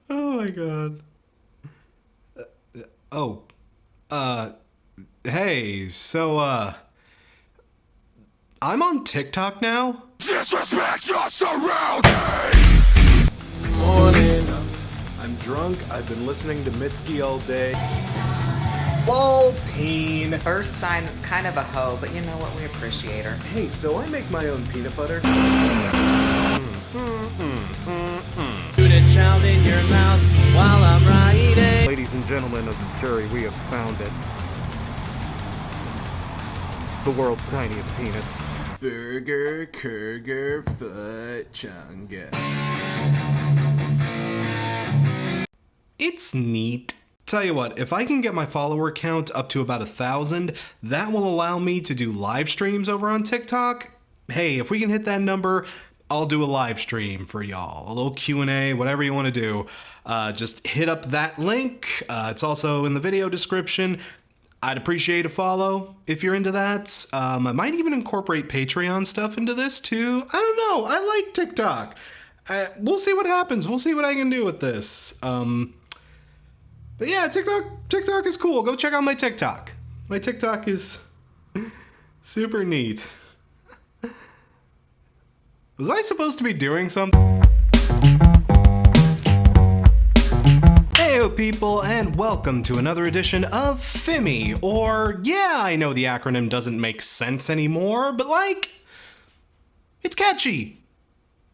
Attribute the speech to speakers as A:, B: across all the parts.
A: Oh my god. Oh. Hey, so, I'm on TikTok now.
B: Disrespect your surroundings!
A: Morning. I'm drunk. I've been listening to Mitski all day. Lol, teen.
C: Earth sign that's kind of a hoe, but you know what? We appreciate her.
A: Hey, so I make my own peanut butter.
D: Shoot a child in your mouth while I'm riding.
E: Ladies and gentlemen of the jury, we have found it. The world's tiniest penis.
A: Burger, Kurger, Foot, Chunga. It's neat. Tell you what, if I can get my follower count up to about 1,000, that will allow me to do live streams over on TikTok. Hey, if we can hit that number, I'll do a live stream for y'all. A little Q&A, whatever you want to do. Just hit up that link. It's also in the video description. I'd appreciate a follow if you're into that. I might even incorporate Patreon stuff into this too. I don't know. I like TikTok. We'll see what happens. We'll see what I can do with this. But yeah, TikTok is cool. Go check out my TikTok. My TikTok is super neat. Was I supposed to be doing something? Heyo people, and welcome to another edition of FIMI, or yeah, I know the acronym doesn't make sense anymore, but like, it's catchy.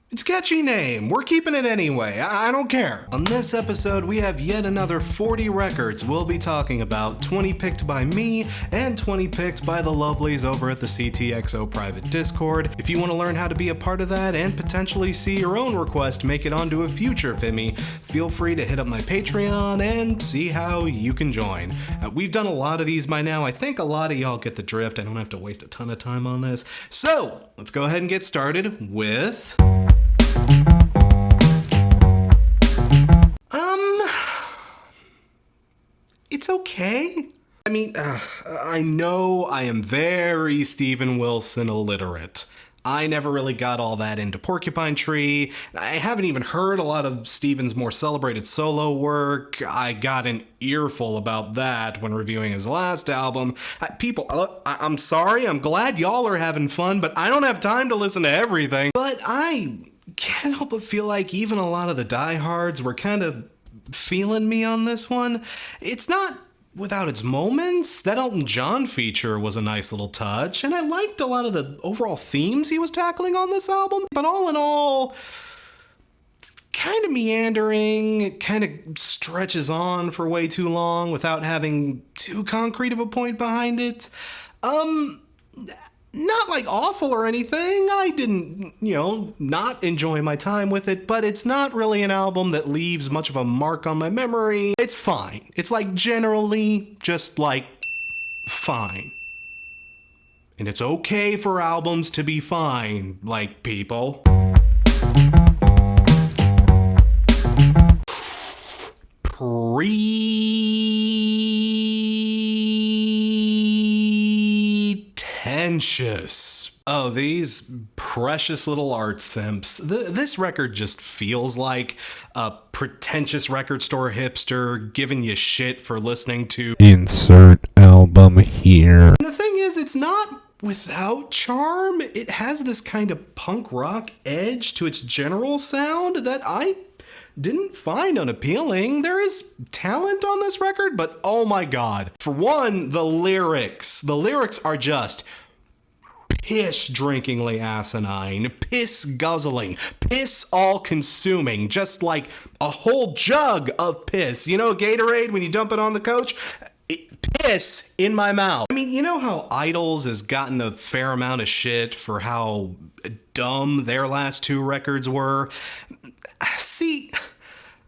A: It's a catchy name. We're keeping it anyway. I don't care. On this episode, we have yet another 40 records we'll be talking about, 20 picked by me and 20 picked by the lovelies over at the CTXO private Discord. If you want to learn how to be a part of that and potentially see your own request make it onto a future FIMI, feel free to hit up my Patreon and see how you can join. We've done a lot of these by now. I think a lot of y'all get the drift. I don't have to waste a ton of time on this. So, let's go ahead and get started with... It's okay. I mean, I know I am very Steven Wilson illiterate. I never really got all that into Porcupine Tree. I haven't even heard a lot of Steven's more celebrated solo work. I got an earful about that when reviewing his last album. People, I'm sorry, I'm glad y'all are having fun, but I don't have time to listen to everything. But I can't help but feel like even a lot of the diehards were kind of feeling me on this one. It's not without its moments. That Elton John feature was a nice little touch, and I liked a lot of the overall themes he was tackling on this album. But all in all, it's kind of meandering. It kind of stretches on for way too long without having too concrete of a point behind it. Not like awful or anything. I didn't, not enjoy my time with it, but it's not really an album that leaves much of a mark on my memory. It's fine. It's like generally just like fine. And it's okay for albums to be fine, like people. Pretentious. Oh, these precious little art simps. This record just feels like a pretentious record store hipster giving you shit for listening to
E: Insert album here.
A: And the thing is, it's not without charm. It has this kind of punk rock edge to its general sound that I didn't find unappealing. There is talent on this record, but oh my god. For one, the lyrics. The lyrics are just piss-drinkingly asinine, piss-guzzling, piss-all-consuming, just like a whole jug of piss. You know Gatorade when you dump it on the coach? Piss in my mouth. I mean, you know how Idols has gotten a fair amount of shit for how dumb their last two records were? See,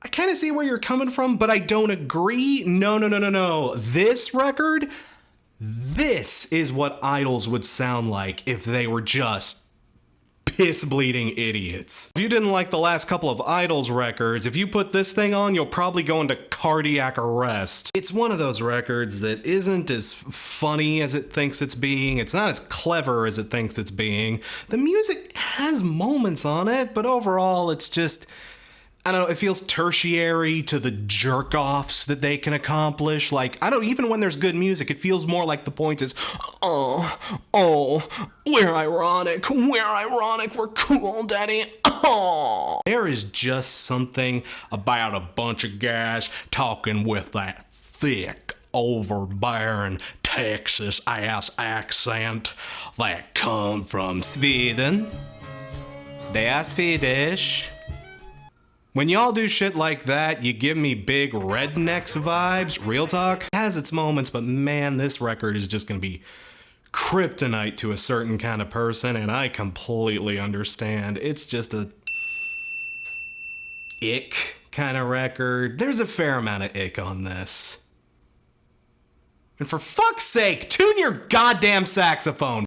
A: I kind of see where you're coming from, but I don't agree. No. This record, this is what Idols would sound like if they were just piss-bleeding idiots. If you didn't like the last couple of Idols records, if you put this thing on, you'll probably go into cardiac arrest. It's one of those records that isn't as funny as it thinks it's being. It's not as clever as it thinks it's being. The music has moments on it, but overall it's just, I don't know, it feels tertiary to the jerk-offs that they can accomplish. Like, I don't, even when there's good music, it feels more like the point is, we're ironic, we're cool, daddy, oh. There is just something about a bunch of guys talking with that thick, overbearing Texas ass accent that come from Sweden. They are Swedish. When y'all do shit like that, you give me big rednecks vibes. Real talk. It has its moments, but man, this record is just gonna be kryptonite to a certain kind of person, and I completely understand. It's just a ick kind of record. There's a fair amount of ick on this. And for fuck's sake, tune your goddamn saxophone.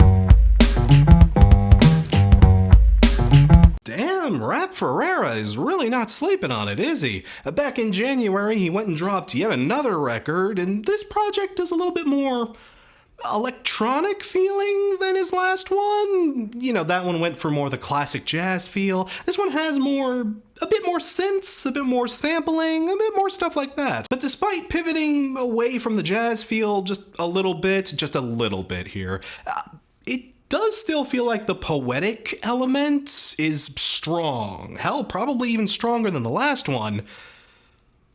A: Damn, Rap Ferreira is really not sleeping on it, is he? Back in January, he went and dropped yet another record, and this project is a little bit more electronic feeling than his last one. You know, that one went for more the classic jazz feel. This one has a bit more synths, a bit more sampling, a bit more stuff like that. But despite pivoting away from the jazz feel just a little bit here, it does still feel like the poetic element is strong. Hell, probably even stronger than the last one.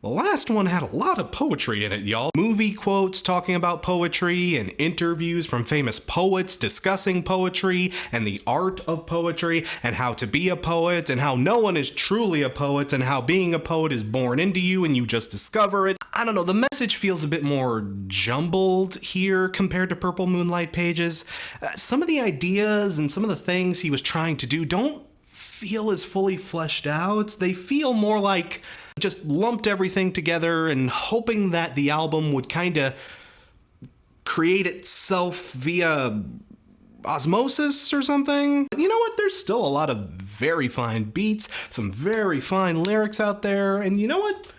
A: The last one had a lot of poetry in it, y'all. Movie quotes talking about poetry and interviews from famous poets discussing poetry and the art of poetry and how to be a poet and how no one is truly a poet and how being a poet is born into you and you just discover it. I don't know, the message feels a bit more jumbled here compared to Purple Moonlight Pages. Some of the ideas and some of the things he was trying to do don't feel as fully fleshed out. They feel more like just lumped everything together and hoping that the album would kind of create itself via osmosis or something. You know what? There's still a lot of very fine beats, some very fine lyrics out there, and you know what?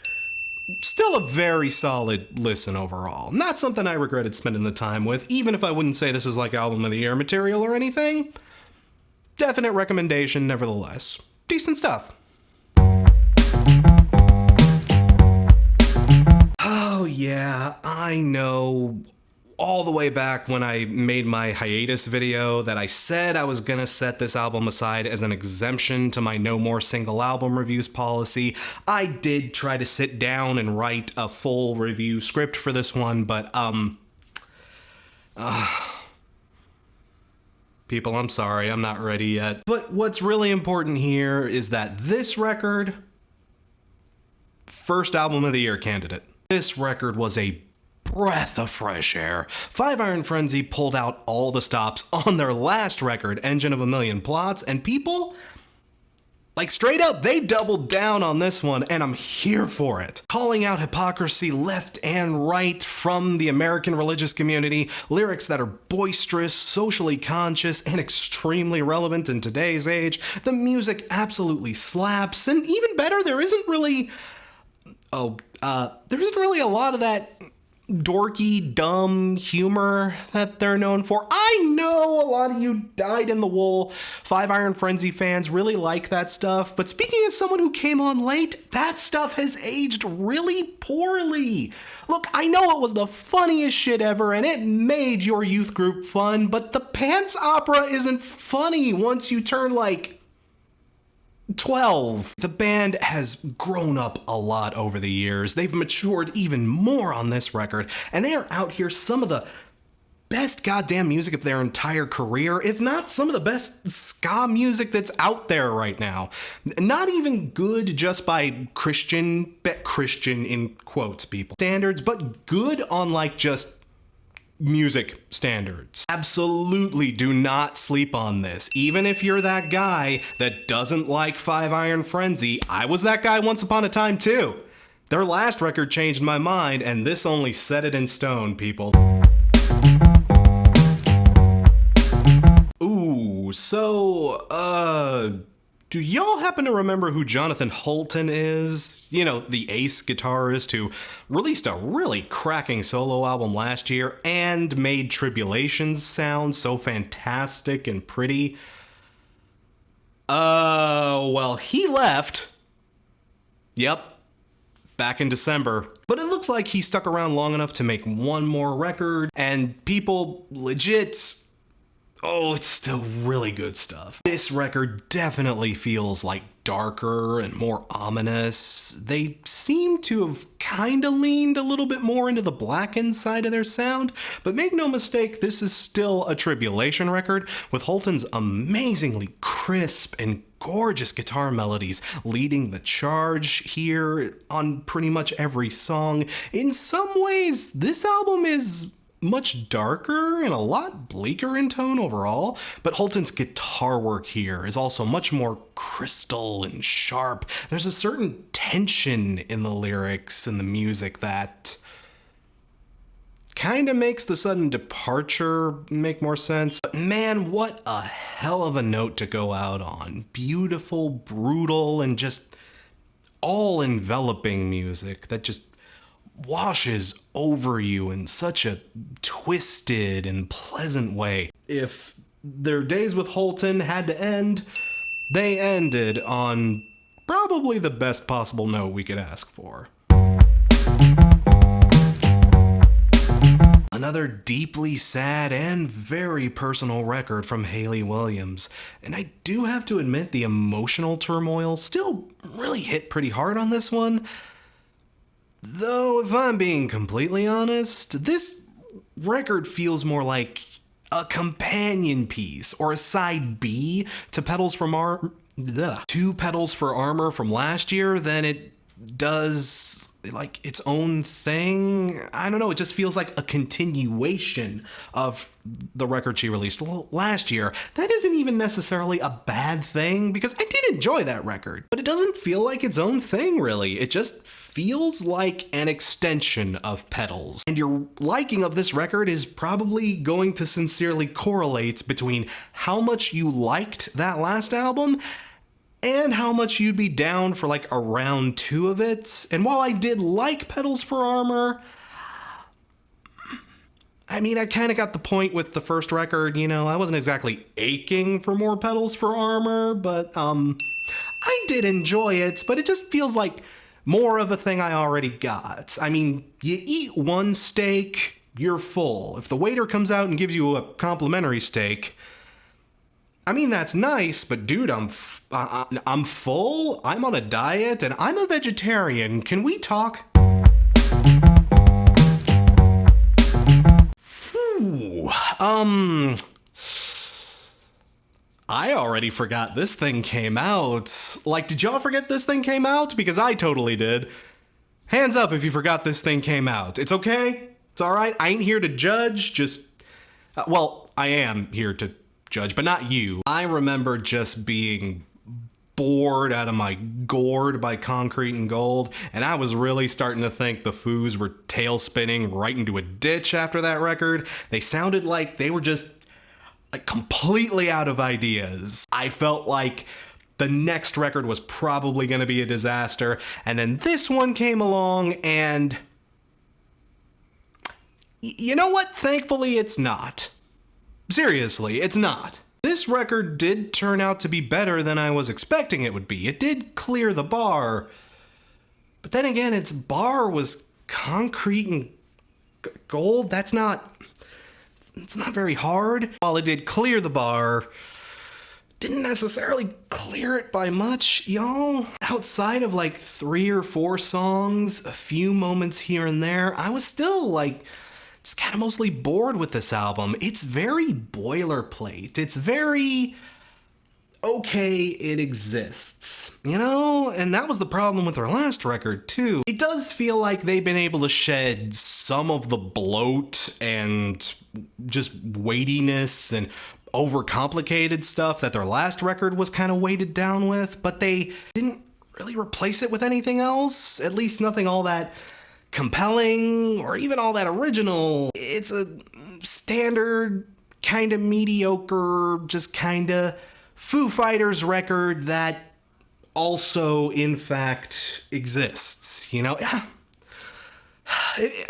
A: Still a very solid listen overall. Not something I regretted spending the time with, even if I wouldn't say this is like album of the year material or anything. Definite recommendation nevertheless. Decent stuff. Oh yeah, I know. All the way back when I made my hiatus video that I said I was gonna set this album aside as an exemption to my no more single album reviews policy. I did try to sit down and write a full review script for this one, but people, I'm sorry, I'm not ready yet. But what's really important here is that this record, first album of the year candidate. This record was a breath of fresh air. Five Iron Frenzy pulled out all the stops on their last record, Engine of a Million Plots, and people, like straight up, they doubled down on this one, and I'm here for it. Calling out hypocrisy left and right from the American religious community, lyrics that are boisterous, socially conscious, and extremely relevant in today's age. The music absolutely slaps, and even better, there isn't really a lot of that dorky, dumb humor that they're known for. I know a lot of you dyed-in-the-wool Five Iron Frenzy fans really like that stuff, but speaking as someone who came on late, that stuff has aged really poorly. Look, I know it was the funniest shit ever, and it made your youth group fun, but the Pants Opera isn't funny once you turn, 12. The band has grown up a lot over the years. They've matured even more on this record, and they are out here some of the best goddamn music of their entire career, if not some of the best ska music that's out there right now. Not even good just by Christian in quotes people standards, but good on just music standards. Absolutely do not sleep on this. Even if you're that guy that doesn't like Five Iron Frenzy, I was that guy once upon a time too. Their last record changed my mind, and this only set it in stone, people. Ooh, Do y'all happen to remember who Jonathan Hulton is? You know, the ace guitarist who released a really cracking solo album last year and made Tribulation sound so fantastic and pretty. Well, he left. Yep. Back in December. But it looks like he stuck around long enough to make one more record, and people legit... Oh, it's still really good stuff. This record definitely feels like darker and more ominous. They seem to have kinda leaned a little bit more into the blackened side of their sound, but make no mistake, this is still a Tribulation record with Hulton's amazingly crisp and gorgeous guitar melodies leading the charge here on pretty much every song. In some ways, this album is much darker and a lot bleaker in tone overall, but Hulton's guitar work here is also much more crystal and sharp. There's a certain tension in the lyrics and the music that kind of makes the sudden departure make more sense. But man, what a hell of a note to go out on. Beautiful, brutal, and just all-enveloping music that just washes over you in such a twisted and pleasant way. If their days with Hulton had to end, they ended on probably the best possible note we could ask for. Another deeply sad and very personal record from Hayley Williams. And I do have to admit the emotional turmoil still really hit pretty hard on this one. Though, if I'm being completely honest, this record feels more like a companion piece or a side B to Petals for Armor from last year than it does like its own thing. I don't know, it just feels like a continuation of the record she released last year. That isn't even necessarily a bad thing because I did enjoy that record, but it doesn't feel like its own thing really. It just feels like an extension of Petals. And your liking of this record is probably going to sincerely correlate between how much you liked that last album and how much you'd be down for like a round 2 of it. And while I did like Petals for Armor, I mean, I kind of got the point with the first record, you know, I wasn't exactly aching for more Petals for Armor, but I did enjoy it, but it just feels like more of a thing I already got. I mean, you eat one steak, you're full. If the waiter comes out and gives you a complimentary steak, I mean, that's nice, but dude, I'm full, I'm on a diet, and I'm a vegetarian. Can we talk? Ooh, I already forgot this thing came out. Like, did y'all forget this thing came out? Because I totally did. Hands up if you forgot this thing came out. It's okay. It's all right. I ain't here to judge. Just, well, I am here to judge, but not you. I remember just being bored out of my gourd by Concrete and Gold, and I was really starting to think the Foos were tail spinning right into a ditch after that record. They sounded like they were just like completely out of ideas. I felt like the next record was probably going to be a disaster, and then this one came along, and you know what? Thankfully, it's not. Seriously, it's not. This record did turn out to be better than I was expecting it would be. It did clear the bar, but then again, its bar was Concrete and Gold. It's not very hard. While it did clear the bar, didn't necessarily clear it by much, y'all. Outside of like 3 or 4 songs, a few moments here and there, I was still like just kind of mostly bored with this album. It's very boilerplate. It's very okay, it exists, you know? And that was the problem with their last record, too. It does feel like they've been able to shed some of the bloat and just weightiness and overcomplicated stuff that their last record was kind of weighted down with, but they didn't really replace it with anything else, at least nothing all that compelling or even all that original. It's a standard kind of mediocre, just kind of Foo Fighters record that also, in fact, exists, you know?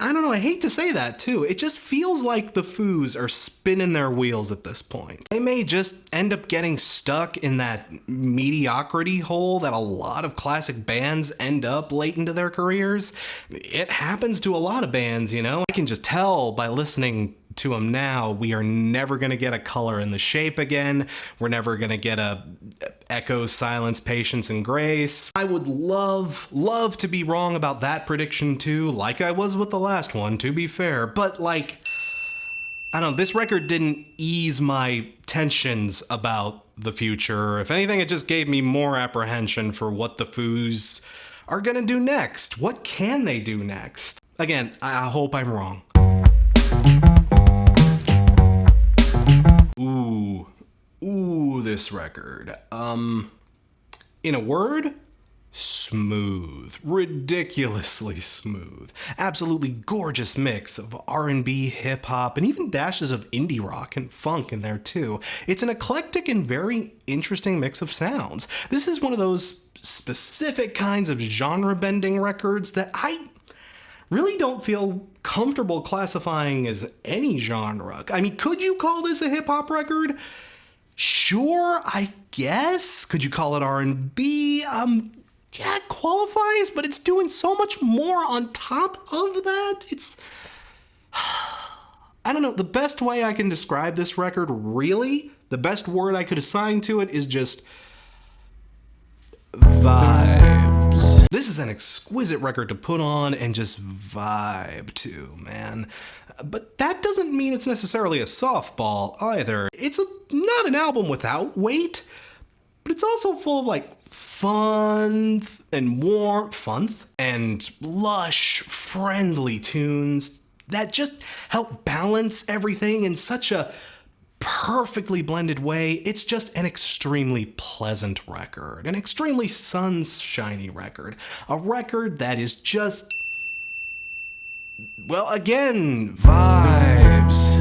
A: I don't know, I hate to say that too. It just feels like the Foos are spinning their wheels at this point. They may just end up getting stuck in that mediocrity hole that a lot of classic bands end up late into their careers. It happens to a lot of bands, you know? I can just tell by listening to them now, we are never going to get a Color in the Shape again. We're never going to get a Echo, Silence, Patience, and Grace. I would love to be wrong about that prediction too, like I was with the last one, to be fair. But like, I don't know, this record didn't ease my tensions about the future. If anything, it just gave me more apprehension for what the Foos are going to do next. What can they do next? Again, I hope I'm wrong. Ooh, this record. In a word, smooth. Ridiculously smooth. Absolutely gorgeous mix of R&B, hip-hop, and even dashes of indie rock and funk in there too. It's an eclectic and very interesting mix of sounds. This is one of those specific kinds of genre-bending records that I really don't feel comfortable classifying as any genre. I mean, could you call this a hip-hop record? Sure, I guess. Could you call it R&B? Yeah, it qualifies, but it's doing so much more on top of that. It's... I don't know, the best way I can describe this record, really, the best word I could assign to it is just vibes. This is an exquisite record to put on and just vibe to, man. But that doesn't mean it's necessarily a softball either. It's not an album without weight, but it's also full of like fun and warmth and lush, friendly tunes that just help balance everything in such a perfectly blended way. It's just an extremely pleasant record, an extremely sunshiny record, a record that is just, well, again, vibes.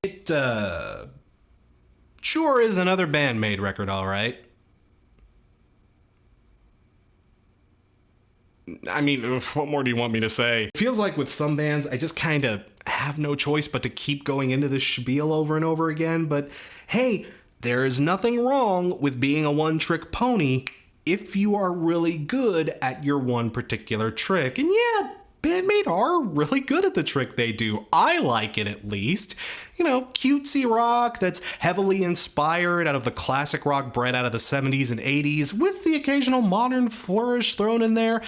A: It sure is another Band-Maid record, all right. I mean, what more do you want me to say? It feels like with some bands, I just kind of have no choice but to keep going into this spiel over and over again. But hey, there is nothing wrong with being a one-trick pony if you are really good at your one particular trick. And yeah, Band-Maid are really good at the trick they do. I like it, at least. You know, cutesy rock that's heavily inspired out of the classic rock bred out of the 70s and 80s, with the occasional modern flourish thrown in there,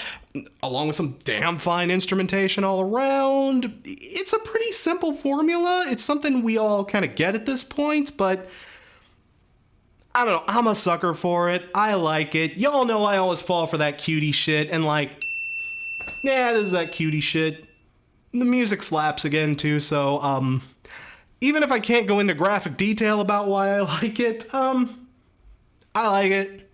A: along with some damn fine instrumentation all around. It's a pretty simple formula. It's something we all kind of get at this point, but I don't know, I'm a sucker for it. I like it. Y'all know I always fall for that cutie shit, and like, yeah, this is that cutie shit. The music slaps again too, so even if I can't go into graphic detail about why I like it, I like it.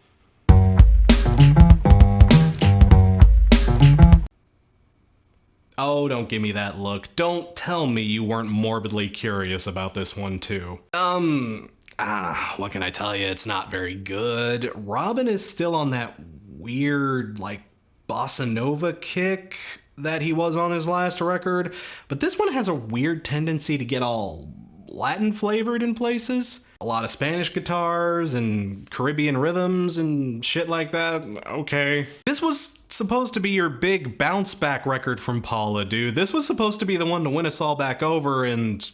A: Oh, don't give me that look. Don't tell me you weren't morbidly curious about this one too. What can I tell you? It's not very good. Robin is still on that weird, like, bossa nova kick that he was on his last record, but this one has a weird tendency to get all Latin flavored in places. A lot of Spanish guitars and Caribbean rhythms and shit like that. Okay. This was supposed to be your big bounce back record from Paula, dude. This was supposed to be the one to win us all back over, and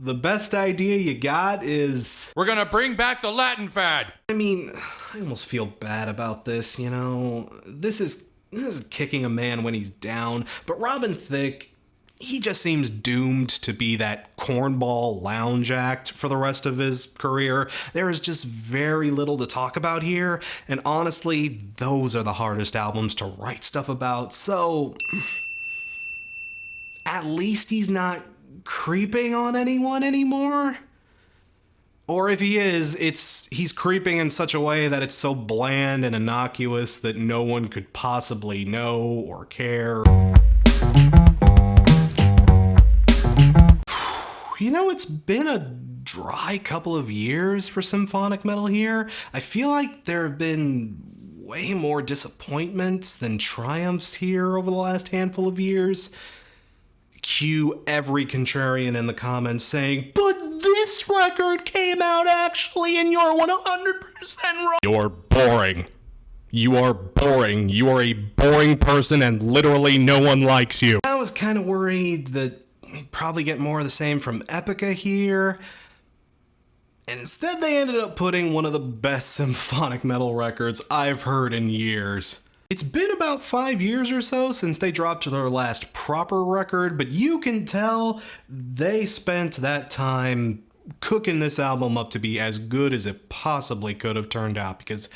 A: the best idea you got is...
B: We're gonna bring back the Latin fad!
A: I mean, I almost feel bad about this, you know? This is kicking a man when he's down, but Robin Thicke, he just seems doomed to be that cornball lounge act for the rest of his career. There is just very little to talk about here, and honestly, those are the hardest albums to write stuff about, so... at least he's not creeping on anyone anymore. Or if he is, he's creeping in such a way that it's so bland and innocuous that no one could possibly know or care. It's been a dry couple of years for symphonic metal here. I feel like there have been way more disappointments than triumphs here over the last handful of years. Cue every contrarian in the comments saying, but this record came out actually and you're 100% wrong. You're boring. You are boring. You are a boring person and literally no one likes you. I was kind of worried that we'd probably get more of the same from Epica here. And instead they ended up putting one of the best symphonic metal records I've heard in years. It's been about 5 years or so since they dropped their last proper record, but you can tell they spent that time cooking this album up to be as good as it possibly could have turned out, because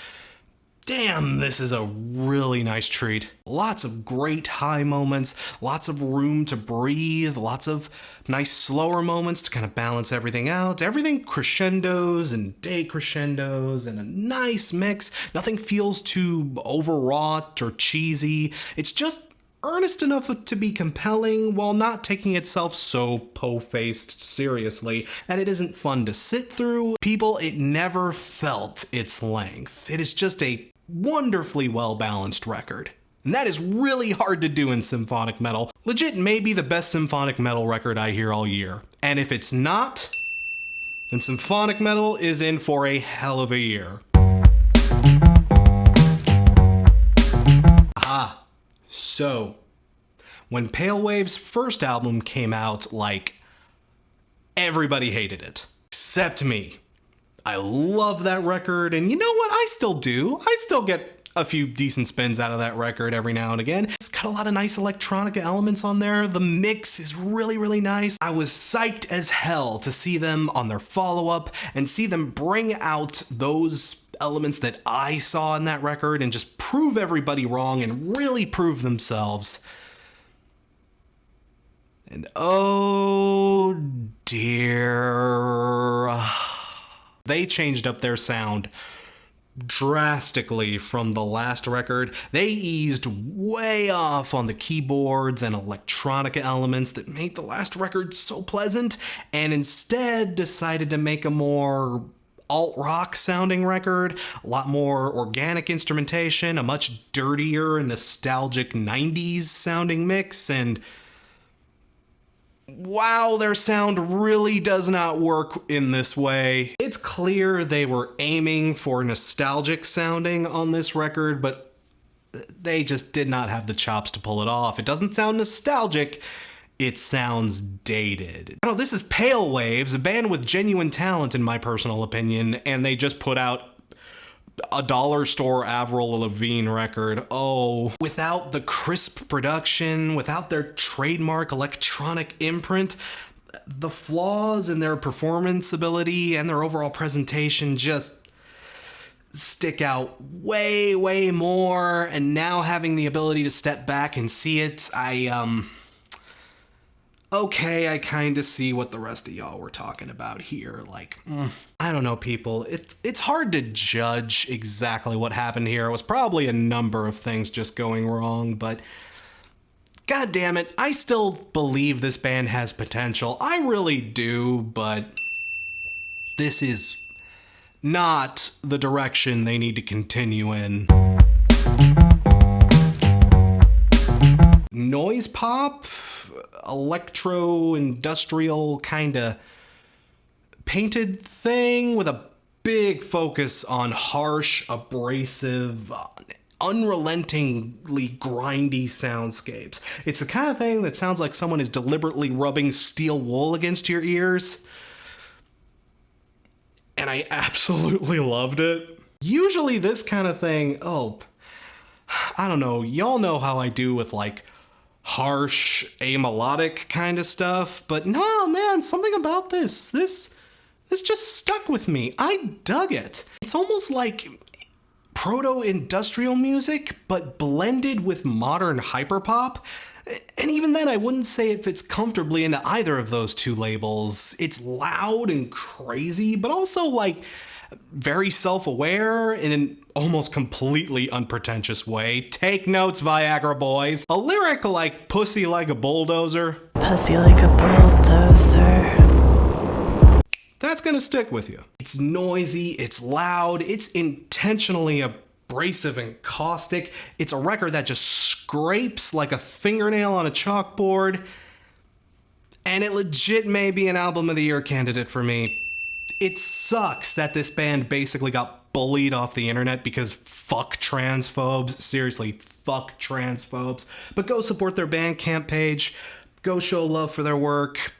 A: damn, this is a really nice treat. Lots of great high moments, lots of room to breathe, lots of nice slower moments to kind of balance everything out. Everything crescendos and decrescendos and a nice mix. Nothing feels too overwrought or cheesy. It's just earnest enough to be compelling while not taking itself so po-faced seriously that it isn't fun to sit through. People, it never felt its length. It is just a wonderfully well-balanced record. And that is really hard to do in symphonic metal. Legit may be the best symphonic metal record I hear all year. And if it's not, then symphonic metal is in for a hell of a year. So, when Pale Wave's first album came out, everybody hated it. Except me. I love that record, and you know what? I still do. I still get a few decent spins out of that record every now and again. It's got a lot of nice electronica elements on there. The mix is really, really nice. I was psyched as hell to see them on their follow-up and see them bring out those elements that I saw in that record and just prove everybody wrong and really prove themselves. And oh dear, they changed up their sound drastically from the last record. They eased way off on the keyboards and electronica elements that made the last record so pleasant, and instead decided to make a more alt-rock sounding record, a lot more organic instrumentation, a much dirtier and nostalgic 90s sounding mix, and wow, their sound really does not work in this way. It's clear they were aiming for nostalgic sounding on this record, but they just did not have the chops to pull it off. It doesn't sound nostalgic. It sounds dated. Oh, this is Pale Waves, a band with genuine talent in my personal opinion, and they just put out a dollar store Avril Lavigne record. Oh, without the crisp production, without their trademark electronic imprint, the flaws in their performance ability and their overall presentation just stick out way, way more. And now having the ability to step back and see it, okay, I kind of see what the rest of y'all were talking about here. I don't know, people. It's hard to judge exactly what happened here. It was probably a number of things just going wrong, but god damn it, I still believe this band has potential. I really do, but this is not the direction they need to continue in. Noise pop, electro-industrial kind of painted thing with a big focus on harsh, abrasive, unrelentingly grindy soundscapes. It's the kind of thing that sounds like someone is deliberately rubbing steel wool against your ears. And I absolutely loved it. Usually this kind of thing, I don't know, y'all know how I do with harsh, amelodic kind of stuff, but no, man, something about this just stuck with me. I dug it. It's almost like proto-industrial music, but blended with modern hyperpop. And even then, I wouldn't say it fits comfortably into either of those two labels. It's loud and crazy, but also very self-aware in an almost completely unpretentious way. Take notes, Viagra boys. A lyric like pussy like a bulldozer.
F: Pussy like a bulldozer.
A: that's gonna stick with you. It's noisy, it's loud, it's intentionally abrasive and caustic. It's a record that just scrapes like a fingernail on a chalkboard. And it legit may be an album of the year candidate for me. It sucks that this band basically got bullied off the internet because fuck transphobes. Seriously, fuck transphobes. But go support their Bandcamp page. Go show love for their work.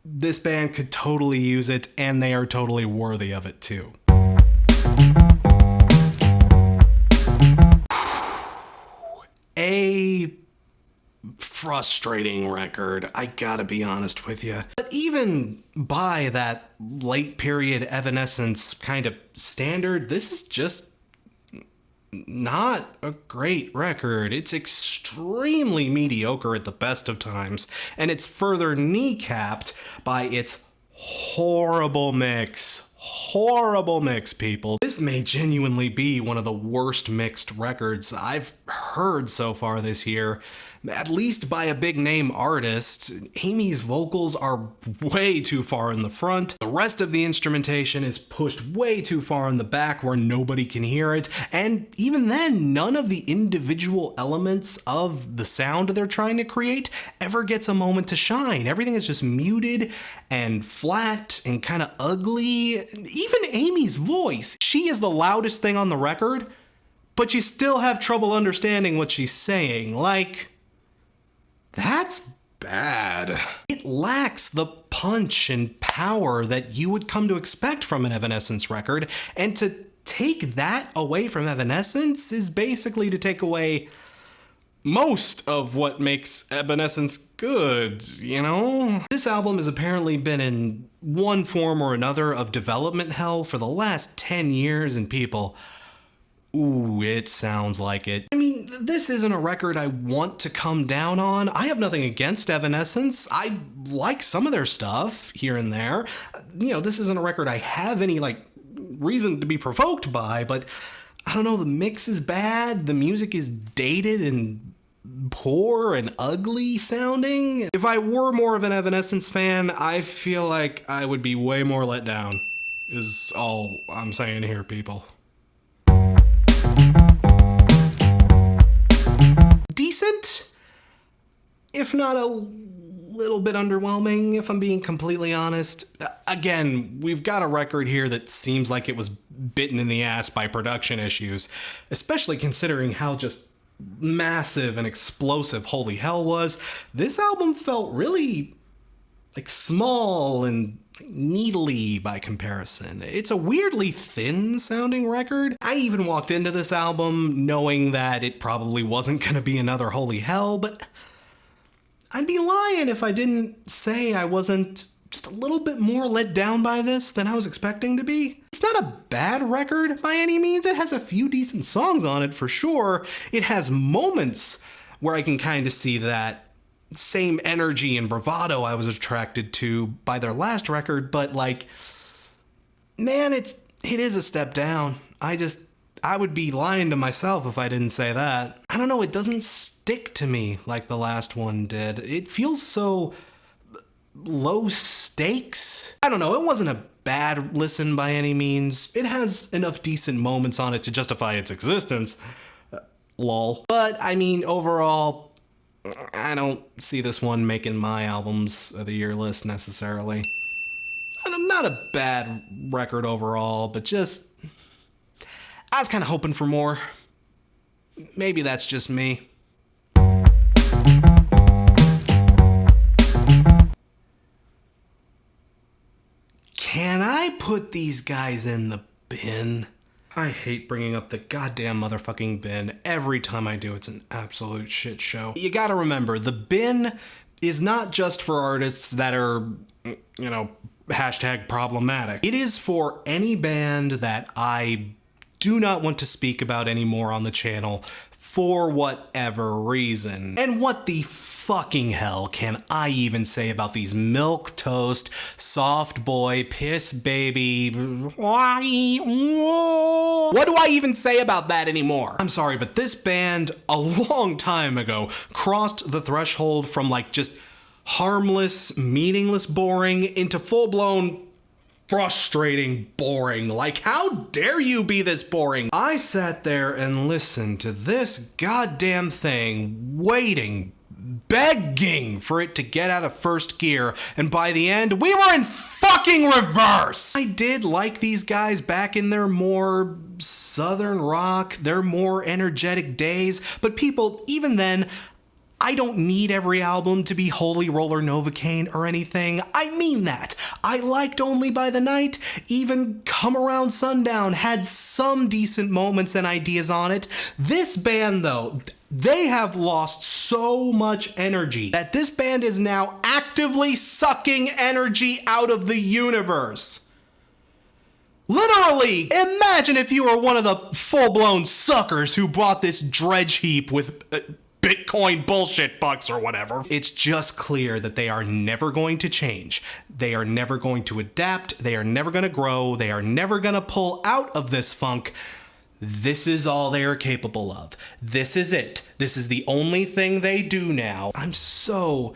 A: This band could totally use it, and they are totally worthy of it too. A frustrating record, I gotta be honest with you. But even by that late period Evanescence kind of standard, this is just not a great record. It's extremely mediocre at the best of times, and it's further kneecapped by its horrible mix. Horrible mix, people. This may genuinely be one of the worst mixed records I've heard so far this year, at least by a big name artist. Amy's vocals are way too far in the front. The rest of the instrumentation is pushed way too far in the back where nobody can hear it. And even then, none of the individual elements of the sound they're trying to create ever gets a moment to shine. Everything is just muted and flat and kind of ugly. Even Amy's voice, she is the loudest thing on the record, but you still have trouble understanding what she's saying. Like, that's bad. It lacks the punch and power that you would come to expect from an Evanescence record, and to take that away from Evanescence is basically to take away most of what makes Evanescence good, you know? This album has apparently been in one form or another of development hell for the last 10 years, and people, ooh, it sounds like it. I mean, this isn't a record I want to come down on. I have nothing against Evanescence. I like some of their stuff here and there. You know, this isn't a record I have any, reason to be provoked by, but I don't know, the mix is bad, the music is dated and poor and ugly sounding. If I were more of an Evanescence fan, I feel like I would be way more let down, is all I'm saying here, people. Decent, if not a little bit underwhelming, if I'm being completely honest. Again, we've got a record here that seems like it was bitten in the ass by production issues, especially considering how just massive and explosive Holy Hell was. This album felt really small and needly by comparison. It's a weirdly thin sounding record. I even walked into this album knowing that it probably wasn't going to be another Holy Hell, but I'd be lying if I didn't say I wasn't just a little bit more let down by this than I was expecting to be. It's not a bad record by any means. It has a few decent songs on it for sure. It has moments where I can kind of see that same energy and bravado I was attracted to by their last record, but man, it is a step down. I would be lying to myself if I didn't say that. I don't know, it doesn't stick to me like the last one did. It feels so low stakes. I don't know, it wasn't a bad listen by any means. It has enough decent moments on it to justify its existence. Lol. But, I mean, overall, I don't see this one making my albums of the year list necessarily. Not a bad record overall, but just, I was kind of hoping for more. Maybe that's just me. Can I put these guys in the bin? I hate bringing up the goddamn motherfucking bin. Every time I do, it's an absolute shit show. You gotta remember, the bin is not just for artists that are, hashtag problematic. It is for any band that I do not want to speak about anymore on the channel for whatever reason. And what the fucking hell can I even say about these milquetoast, soft boy, piss baby? What do I even say about that anymore? I'm sorry, but this band a long time ago crossed the threshold from just harmless, meaningless, boring into full-blown frustrating boring. Like, how dare you be this boring? I sat there and listened to this goddamn thing, waiting, begging for it to get out of first gear, and by the end, we were in fucking reverse! I did like these guys back in their more southern rock, their more energetic days, but people, even then, I don't need every album to be Holy Roller Novocaine or anything. I mean that. I liked Only by the Night. Even Come Around Sundown had some decent moments and ideas on it. This band, though, they have lost so much energy that this band is now actively sucking energy out of the universe. Literally, imagine if you were one of the full-blown suckers who bought this dredge heap with Bitcoin bullshit bucks or whatever. It's just clear that they are never going to change. They are never going to adapt. They are never going to grow. They are never going to pull out of this funk. This is all they are capable of. This is it. This is the only thing they do now. I'm so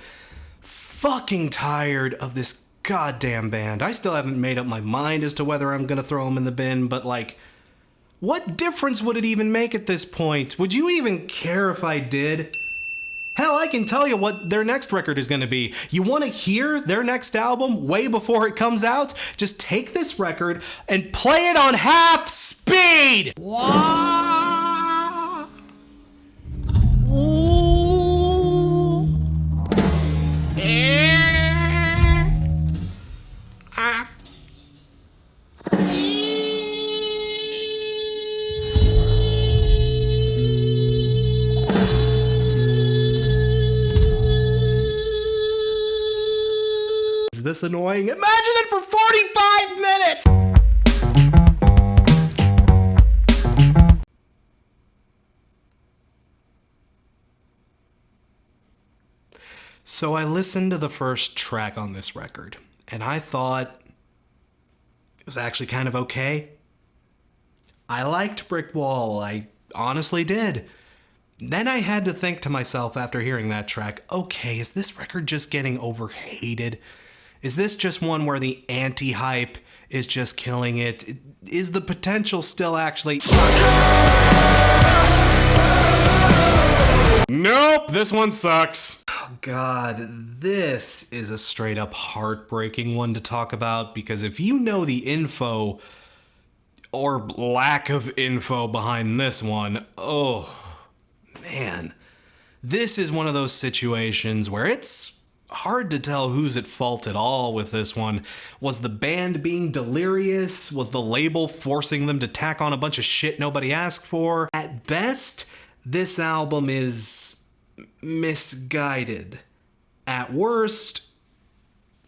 A: fucking tired of this goddamn band. I still haven't made up my mind as to whether I'm going to throw them in the bin, but like, what difference would it even make at this point? Would you even care if I did? Hell, I can tell you what their next record is going to be. You want to hear their next album way before it comes out? Just take this record and play it on half speed! Is this annoying? Imagine it for 45 minutes! So I listened to the first track on this record, and I thought it was actually kind of okay. I liked Brick Wall, I honestly did. Then I had to think to myself after hearing that track, okay, is this record just getting overhated? Is this just one where the anti-hype is just killing it? Is the potential still actually... Nope, this one sucks. Oh God, this is a straight up heartbreaking one to talk about, because if you know the info or lack of info behind this one, oh man, this is one of those situations where it's hard to tell who's at fault at all with this one. Was the band being delirious? Was the label forcing them to tack on a bunch of shit nobody asked for? At best, this album is misguided. At worst,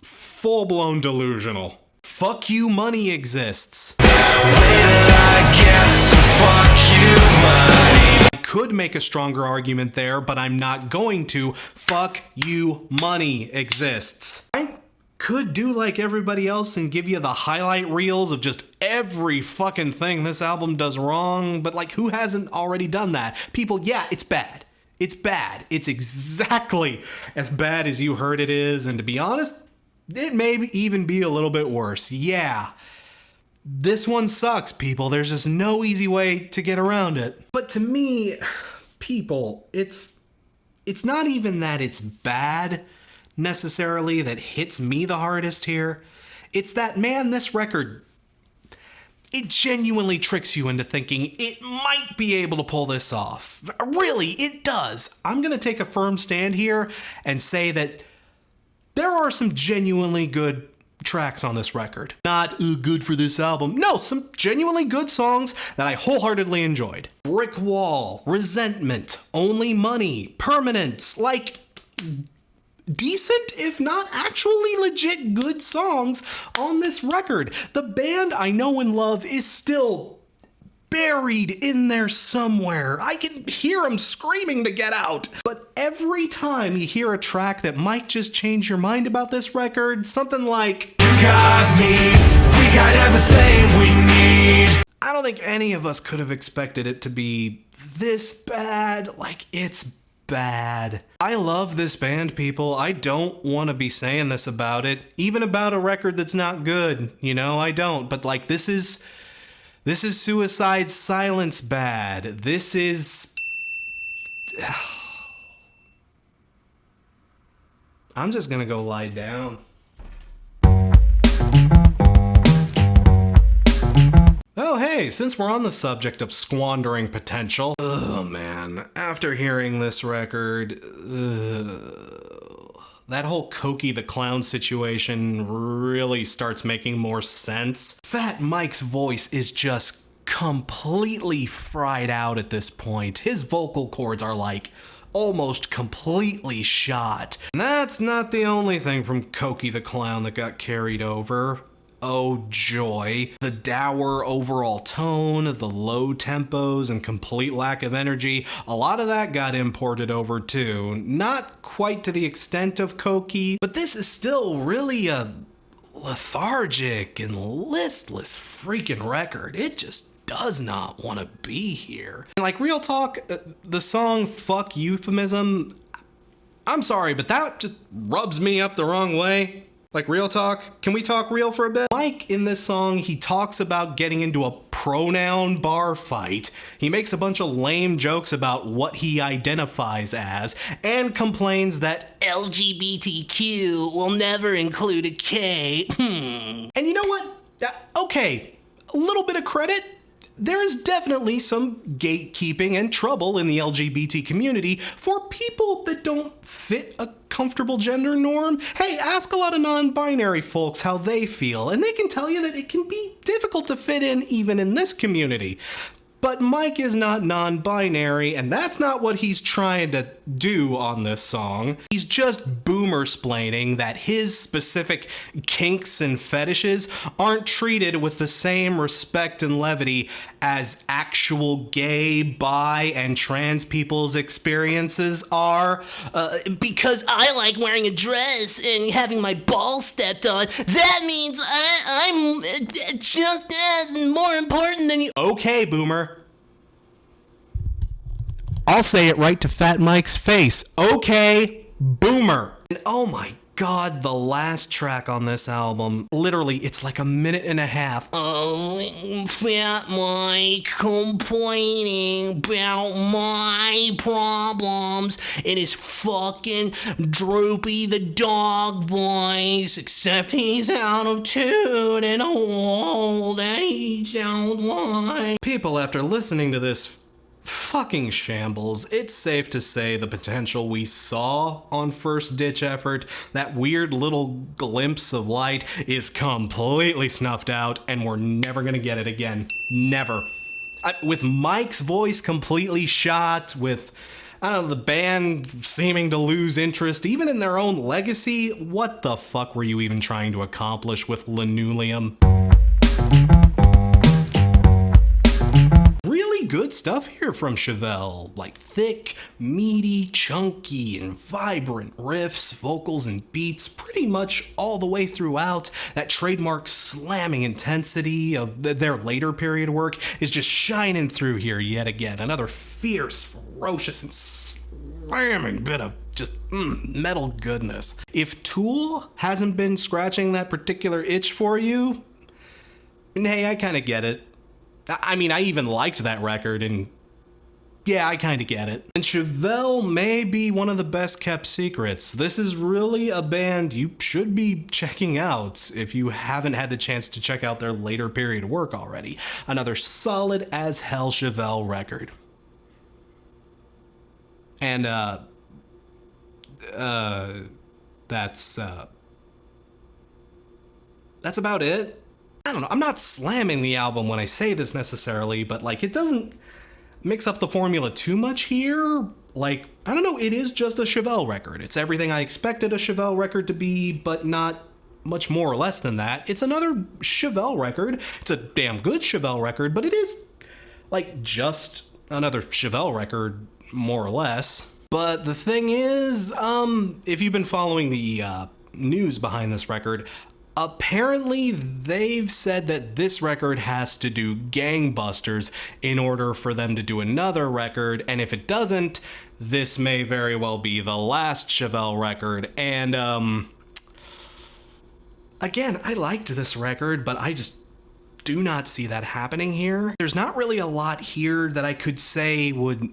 A: full-blown delusional. Fuck You Money exists. I could make a stronger argument there, but I'm not going to. Fuck You Money exists. I could do like everybody else and give you the highlight reels of just every fucking thing this album does wrong, but like, who hasn't already done that? People, yeah, it's bad. It's bad. It's exactly as bad as you heard it is, and to be honest, it may even be a little bit worse. Yeah. This one sucks, people. There's just no easy way to get around it. But to me, people, it's not even that it's bad necessarily that hits me the hardest here. It's that, man, this record, it genuinely tricks you into thinking it might be able to pull this off. Really, it does. I'm going to take a firm stand here and say that there are some genuinely good tracks on this record. Not good for this album. No, some genuinely good songs that I wholeheartedly enjoyed. Brick Wall, Resentment, Only Money, Permanence, like decent, if not actually legit good songs on this record. The band I know and love is still buried in there somewhere. I can hear them screaming to get out. But every time you hear a track that might just change your mind about this record, something like, "You got me, we got everything we need." I don't think any of us could have expected it to be this bad. Like, it's bad. I love this band, people. I don't want to be saying this about it, even about a record that's not good. You know, I don't. But like, this is Suicide Silence bad. This is... I'm just gonna go lie down. Oh hey, since we're on the subject of squandering potential, oh man, after hearing this record, that whole Cokie the Clown situation really starts making more sense. Fat Mike's voice is just completely fried out at this point. His vocal cords are like almost completely shot. And that's not the only thing from Cokie the Clown that got carried over. Oh joy. The dour overall tone, the low tempos, and complete lack of energy, a lot of that got imported over too. Not quite to the extent of Cokie, but this is still really a lethargic and listless freaking record. It just does not want to be here. And like, real talk, the song Fuck Euphemism, I'm sorry, but that just rubs me up the wrong way. Like, real talk, can we talk real for a bit? Mike, in this song, he talks about getting into a pronoun bar fight. He makes a bunch of lame jokes about what he identifies as, and complains that LGBTQ will never include a K. And you know what? Okay, a little bit of credit. There is definitely some gatekeeping and trouble in the LGBT community for people that don't fit a comfortable gender norm. Hey, ask a lot of non-binary folks how they feel, and they can tell you that it can be difficult to fit in even in this community. But Mike is not non-binary, and that's not what he's trying to do on this song. He's just boomer-splaining that his specific kinks and fetishes aren't treated with the same respect and levity as actual gay, bi, and trans people's experiences are. Because I like wearing a dress and having my balls stepped on, that means I'm just as more important than you. Okay, boomer. I'll say it right to Fat Mike's face. Okay, boomer. And oh my god, the last track on this album, literally, it's like a minute and a half. Oh, Fat Mike complaining about my problems in his fucking Droopy the dog voice, except he's out of tune and old and he don't like. People, after listening to this fucking shambles, it's safe to say the potential we saw on First Ditch Effort, that weird little glimpse of light, is completely snuffed out, and we're never gonna get it again. Never. With Mike's voice completely shot, with, I don't know, the band seeming to lose interest, even in their own legacy, what the fuck were you even trying to accomplish with Linoleum? Really good stuff here from Chevelle, like thick, meaty, chunky, and vibrant riffs, vocals, and beats pretty much all the way throughout. That trademark slamming intensity of their later period work is just shining through here yet again. Another fierce, ferocious, and slamming bit of just metal goodness. If Tool hasn't been scratching that particular itch for you, hey, I kind of get it. I mean, I even liked that record, and yeah, I kind of get it. And Chevelle may be one of the best kept secrets. This is really a band you should be checking out if you haven't had the chance to check out their later period work already. Another solid as hell Chevelle record. And, that's about it. I don't know, I'm not slamming the album when I say this necessarily, but like, it doesn't mix up the formula too much here. Like, I don't know, it is just a Chevelle record. It's everything I expected a Chevelle record to be, but not much more or less than that. It's another Chevelle record. It's a damn good Chevelle record, but it is like just another Chevelle record, more or less. But the thing is, if you've been following the news behind this record, Apparently, they've said that this record has to do gangbusters in order for them to do another record, and if it doesn't, this may very well be the last Chevelle record. And, again, I liked this record, but I just do not see that happening here. There's not really a lot here that I could say would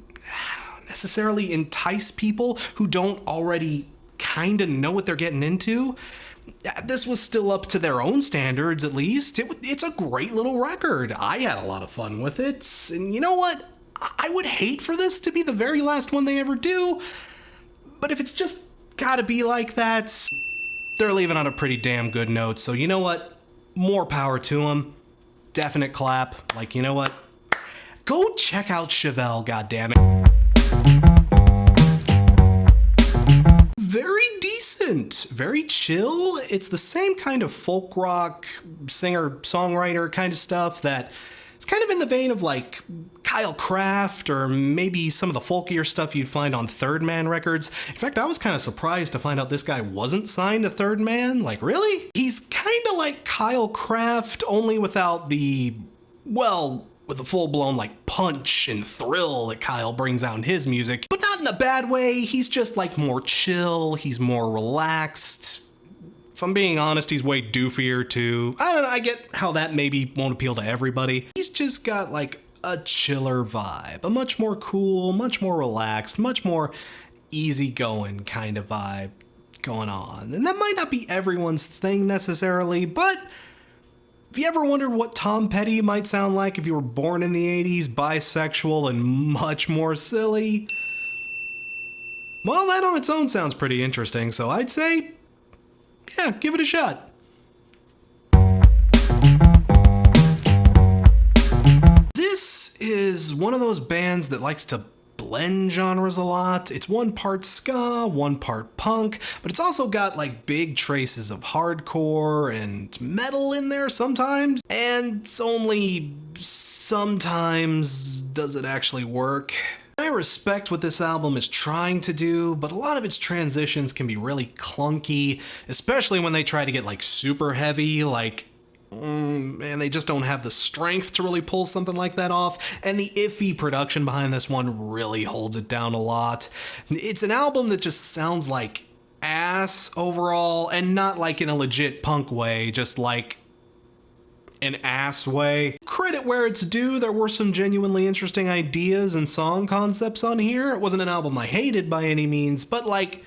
A: necessarily entice people who don't already kind of know what they're getting into. This was still up to their own standards, at least. It's a great little record. I had a lot of fun with it. And you know what? I would hate for this to be the very last one they ever do. But if it's just gotta be like that, they're leaving on a pretty damn good note. So you know what? More power to them. Definite clap. Like, you know what? Go check out Chevelle, goddammit. Very decent, very chill. It's the same kind of folk rock singer-songwriter kind of stuff that it's kind of in the vein of like Kyle Craft or maybe some of the folkier stuff you'd find on Third Man records. In fact, I was kind of surprised to find out this guy wasn't signed to Third Man. Like, really? He's kind of like Kyle Craft, only without the, well, with the full-blown like punch and thrill that Kyle brings out in his music, but not in a bad way. He's just like more chill, he's more relaxed. If I'm being honest, he's way doofier too. I don't know, I get how that maybe won't appeal to everybody. He's just got like a chiller vibe, a much more cool, much more relaxed, much more easygoing kind of vibe going on. And that might not be everyone's thing necessarily, but have you ever wondered what Tom Petty might sound like if you were born in the 80s, bisexual, and much more silly? Well, that on its own sounds pretty interesting, so I'd say, yeah, give it a shot. This is one of those bands that likes to blend genres a lot. It's one part ska, one part punk, but it's also got like big traces of hardcore and metal in there sometimes, and it's only sometimes does it actually work. I respect what this album is trying to do, but a lot of its transitions can be really clunky, especially when they try to get like super heavy, like and they just don't have the strength to really pull something like that off, and the iffy production behind this one really holds it down a lot. It's an album that just sounds like ass overall, and not like in a legit punk way, just like an ass way. Credit where it's due, there were some genuinely interesting ideas and song concepts on here. It wasn't an album I hated by any means, but like,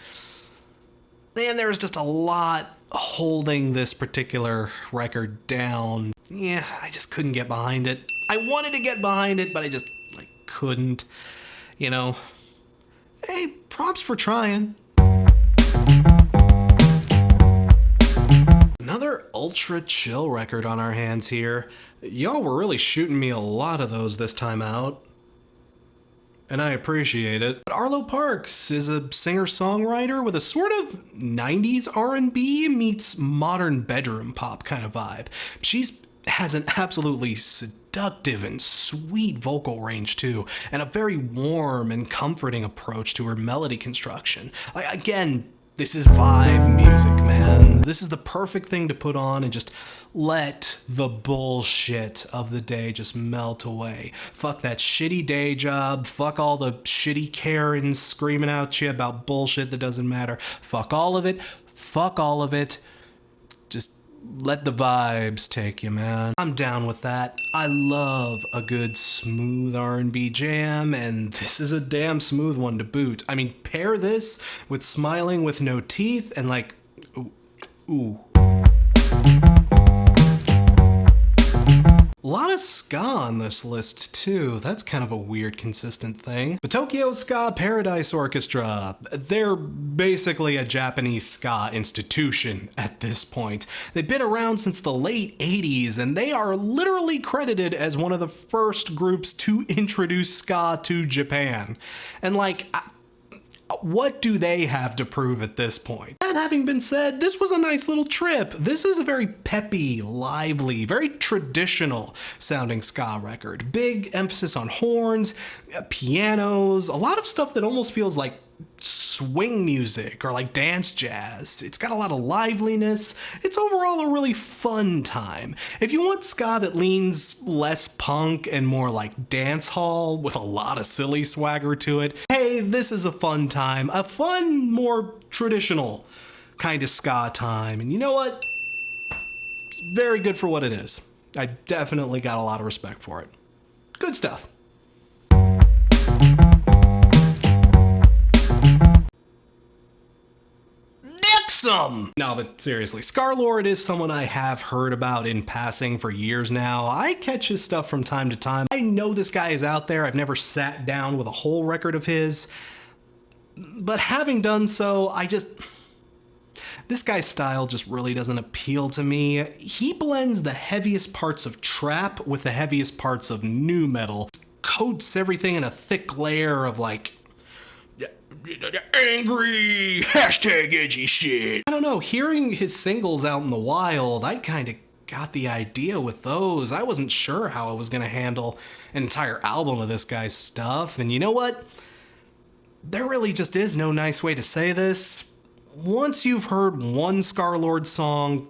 A: man, there was just a lot holding this particular record down. Yeah, I just couldn't get behind it. I wanted to get behind it, but I just like couldn't, you know. Hey, props for trying. Another ultra chill record on our hands here. Y'all were really shooting me a lot of those this time out, and I appreciate it. But Arlo Parks is a singer-songwriter with a sort of 90s R&B meets modern bedroom pop kind of vibe. She has an absolutely seductive and sweet vocal range too, and a very warm and comforting approach to her melody construction. Again, this is vibe music, man. This is the perfect thing to put on and just let the bullshit of the day just melt away. Fuck that shitty day job. Fuck all the shitty Karens screaming at you about bullshit that doesn't matter. Fuck all of it. Fuck all of it. Just let the vibes take you, man. I'm down with that. I love a good smooth R&B jam, and this is a damn smooth one to boot. I mean, pair this with Smiling with No Teeth and like, ooh. A lot of ska on this list too. That's kind of a weird consistent thing. The Tokyo Ska Paradise Orchestra. They're basically a Japanese ska institution at this point. They've been around since the late 80s, and they are literally credited as one of the first groups to introduce ska to Japan. And like, what do they have to prove at this point? That having been said, this was a nice little trip. This is a very peppy, lively, very traditional sounding ska record. Big emphasis on horns, pianos, a lot of stuff that almost feels like swing music or like dance jazz. It's got a lot of liveliness. It's overall a really fun time. If you want ska that leans less punk and more like dance hall with a lot of silly swagger to it, hey, this is a fun time. A fun, more traditional kind of ska time. And you know what? It's very good for what it is. I definitely got a lot of respect for it. Good stuff. No, but seriously, Scarlxrd is someone I have heard about in passing for years now. I catch his stuff from time to time. I know this guy is out there. I've never sat down with a whole record of his. But having done so, this guy's style just really doesn't appeal to me. He blends the heaviest parts of trap with the heaviest parts of nu metal. Coats everything in a thick layer of like angry #edgy shit. I don't know, hearing his singles out in the wild, I kind of got the idea with those. I wasn't sure how I was going to handle an entire album of this guy's stuff. And you know what? There really just is no nice way to say this. Once you've heard one Scarlxrd song,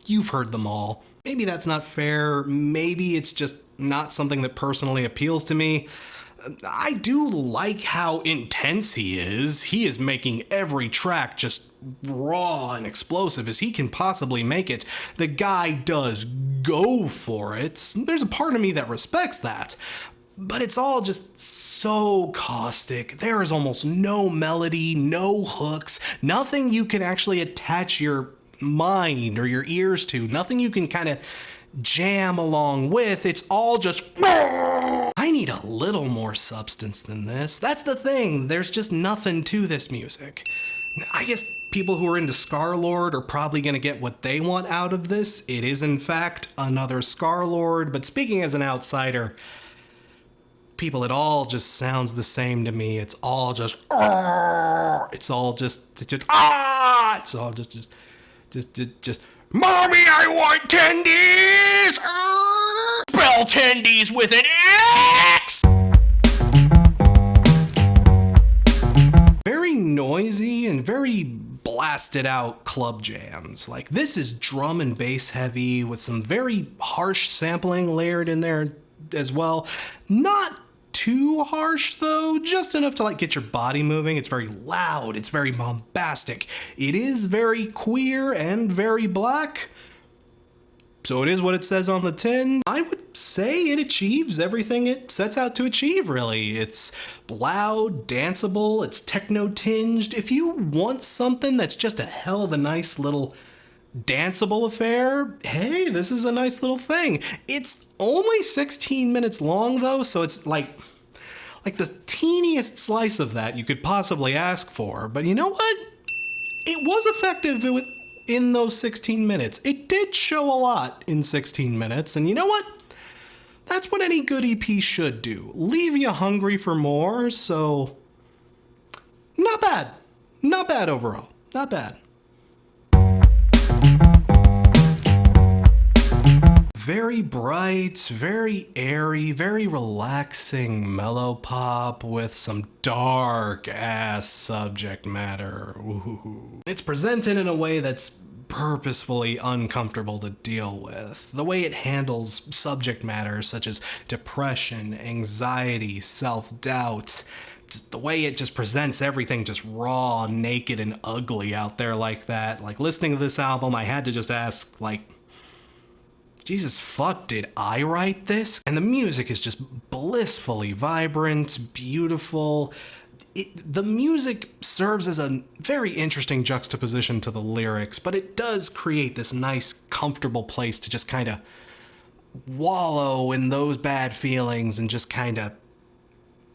A: you've heard them all. Maybe that's not fair. Maybe it's just not something that personally appeals to me. I do like how intense he is. He is making every track just raw and explosive as he can possibly make it. The guy does go for it. There's a part of me that respects that. But it's all just so caustic. There is almost no melody, no hooks, nothing you can actually attach your mind or your ears to, nothing you can kind of jam along with. It's all just, I need a little more substance than this. That's the thing. There's just nothing to this music. I guess people who are into Scarlxrd are probably going to get what they want out of this. It is, in fact, another Scarlxrd. But speaking as an outsider, people, it all just sounds the same to me. It's all just, it's all just, it's all just, Mommy, I want tendies! Spell tendies with an X! Very noisy and very blasted out club jams. Like, this is drum and bass heavy with some very harsh sampling layered in there as well. Not too harsh though, just enough to like get your body moving. It's very loud, it's very bombastic. It is very queer and very black. So it is what it says on the tin. I would say it achieves everything it sets out to achieve, really. It's loud, danceable, it's techno-tinged. If you want something that's just a hell of a nice little danceable affair, hey, this is a nice little thing. It's only 16 minutes long though, so it's like the teeniest slice of that you could possibly ask for. But you know what? It was effective in those 16 minutes. It did show a lot in 16 minutes, and you know what? That's what any good EP should do. Leave you hungry for more, so not bad. Not bad overall. Not bad. Very bright, very airy, very relaxing mellow pop with some dark ass subject matter. Ooh. It's presented in a way that's purposefully uncomfortable to deal with. The way it handles subject matter such as depression, anxiety, self-doubt. Just the way it just presents everything just raw, naked, and ugly out there like that. Like, listening to this album, I had to just ask, like, Jesus fuck, did I write this? And the music is just blissfully vibrant, beautiful. The music serves as a very interesting juxtaposition to the lyrics, but it does create this nice, comfortable place to just kind of wallow in those bad feelings and just kind of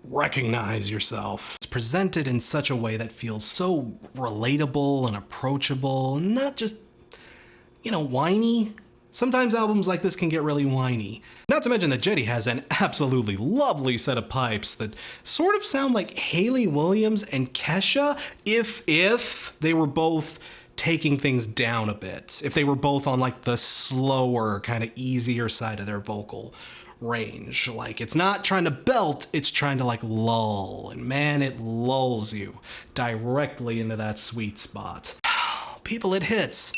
A: recognize yourself. It's presented in such a way that feels so relatable and approachable, not just, whiny. Sometimes albums like this can get really whiny. Not to mention that Jetty has an absolutely lovely set of pipes that sort of sound like Hayley Williams and Kesha if they were both taking things down a bit. If they were both on like the slower, kind of easier side of their vocal range. Like, it's not trying to belt, it's trying to like lull. And man, it lulls you directly into that sweet spot. People, it hits.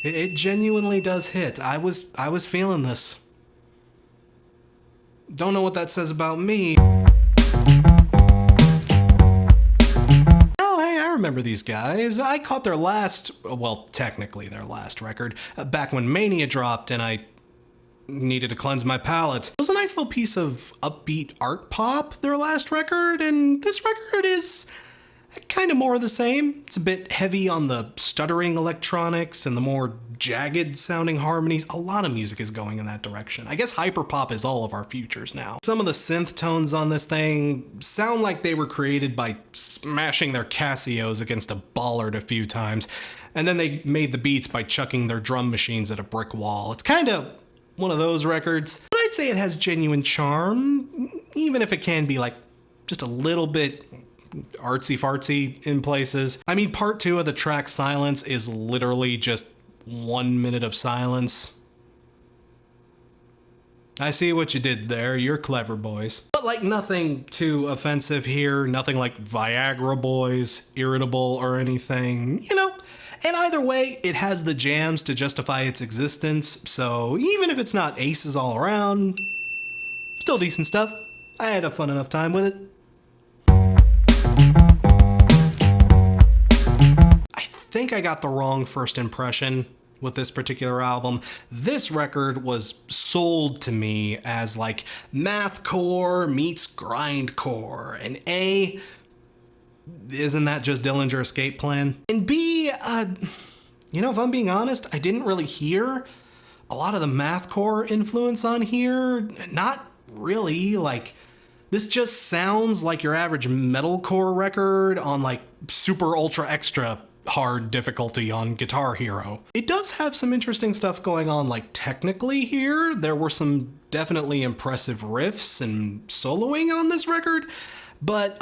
A: It genuinely does hit. I was feeling this. Don't know what that says about me. Oh, hey, I remember these guys. I caught their last, well, technically their last record, back when Mania dropped and I needed to cleanse my palate. It was a nice little piece of upbeat art pop, their last record, and this record is kind of more of the same. It's a bit heavy on the stuttering electronics and the more jagged sounding harmonies. A lot of music is going in that direction. I guess hyperpop is all of our futures now. Some of the synth tones on this thing sound like they were created by smashing their Casios against a bollard a few times, and then they made the beats by chucking their drum machines at a brick wall. It's kind of one of those records, but I'd say it has genuine charm, even if it can be like just a little bit artsy fartsy in places. I mean, part 2 of the track Silence is literally just 1 minute of silence. I see what you did there. You're clever, boys. But like nothing too offensive here, nothing like Viagra boys, irritable or anything, you know. And either way, it has the jams to justify its existence, so even if it's not aces all around, still decent stuff. I had a fun enough time with it. I think I got the wrong first impression with this particular album. This record was sold to me as like mathcore meets grindcore, and A, isn't that just Dillinger Escape Plan? And B, you know, if I'm being honest, I didn't really hear a lot of the mathcore influence on here. Not really. Like, this just sounds like your average metalcore record on like super ultra extra hard difficulty on Guitar Hero. It does have some interesting stuff going on, like technically here. There were some definitely impressive riffs and soloing on this record, but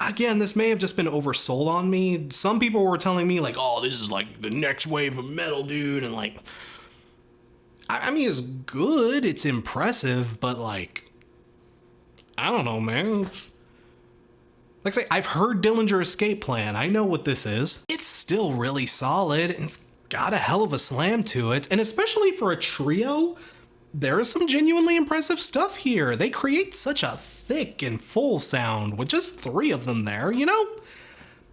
A: again, this may have just been oversold on me. Some people were telling me like, oh, this is like the next wave of metal, dude, and like, I mean, it's good, it's impressive, but like, I don't know, man. Like I say, I've heard Dillinger Escape Plan. I know what this is. It's still really solid, and it's got a hell of a slam to it. And especially for a trio, there is some genuinely impressive stuff here. They create such a thick and full sound with just 3 of them there, you know?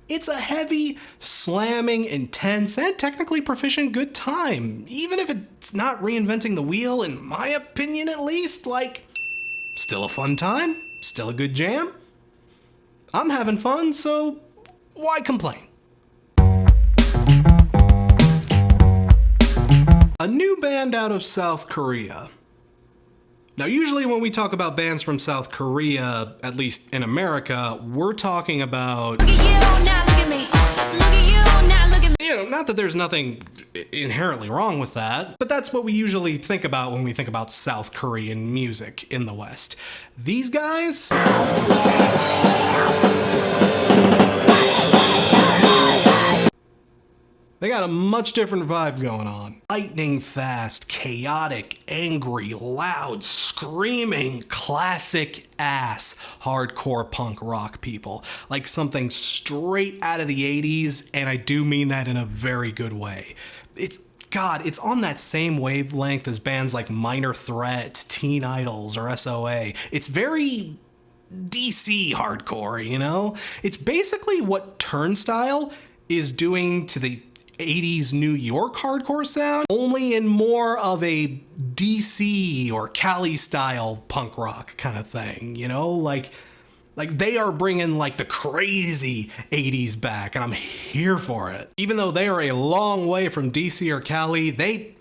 A: It's a heavy, slamming, intense, and technically proficient good time. Even if it's not reinventing the wheel, in my opinion at least, like, still a fun time, still a good jam. I'm having fun, so why complain? A new band out of South Korea. Now, usually when we talk about bands from South Korea, at least in America, we're talking about... Look at you, now look at me. Look at you, now look at me. You know, not that there's nothing inherently wrong with that, but that's what we usually think about when we think about South Korean music in the West. These guys... they got a much different vibe going on. Lightning fast, chaotic, angry, loud, screaming, classic ass hardcore punk rock people. Like something straight out of the 80s, and I do mean that in a very good way. It's on that same wavelength as bands like Minor Threat, Teen Idols, or SOA. It's very DC hardcore, you know? It's basically what Turnstile is doing to the 80s New York hardcore sound, only in more of a DC or Cali style punk rock kind of thing, you know? Like they are bringing like the crazy 80s back, and I'm here for it. Even though they are a long way from DC or Cali, they'd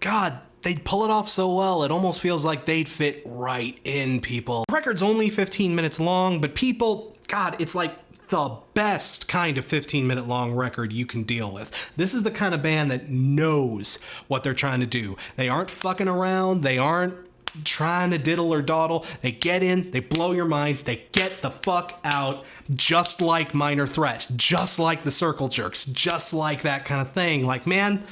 A: pull it off so well, it almost feels like they'd fit right in, people. The record's only 15 minutes long, but people, God, it's like the best kind of 15-minute long record you can deal with. This is the kind of band that knows what they're trying to do. They aren't fucking around. They aren't trying to diddle or dawdle. They get in, they blow your mind, they get the fuck out, just like Minor Threat, just like the Circle Jerks, just like that kind of thing. Like, man,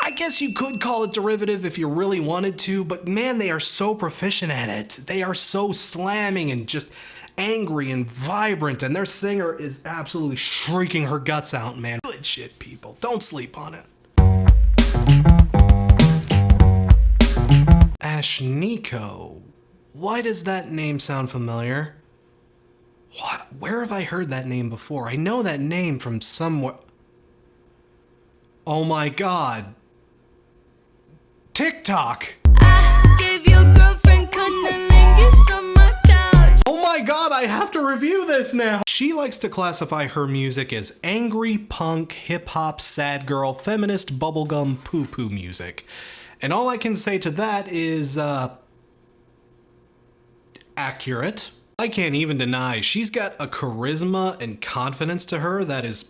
A: I guess you could call it derivative if you really wanted to, but man, they are so proficient at it. They are so slamming and just angry and vibrant, and their singer is absolutely shrieking her guts out, man. Good shit, people. Don't sleep on it. Ashnikko. Why does that name sound familiar? What? Where have I heard that name before? I know that name from somewhere. Oh my god. TikTok.
F: I gave your girlfriend cunnilingus on my couch.
A: Oh my god, I have to review this now. She likes to classify her music as angry punk, hip-hop, sad girl, feminist, bubblegum, poo-poo music. And all I can say to that is, accurate. I can't even deny she's got a charisma and confidence to her that is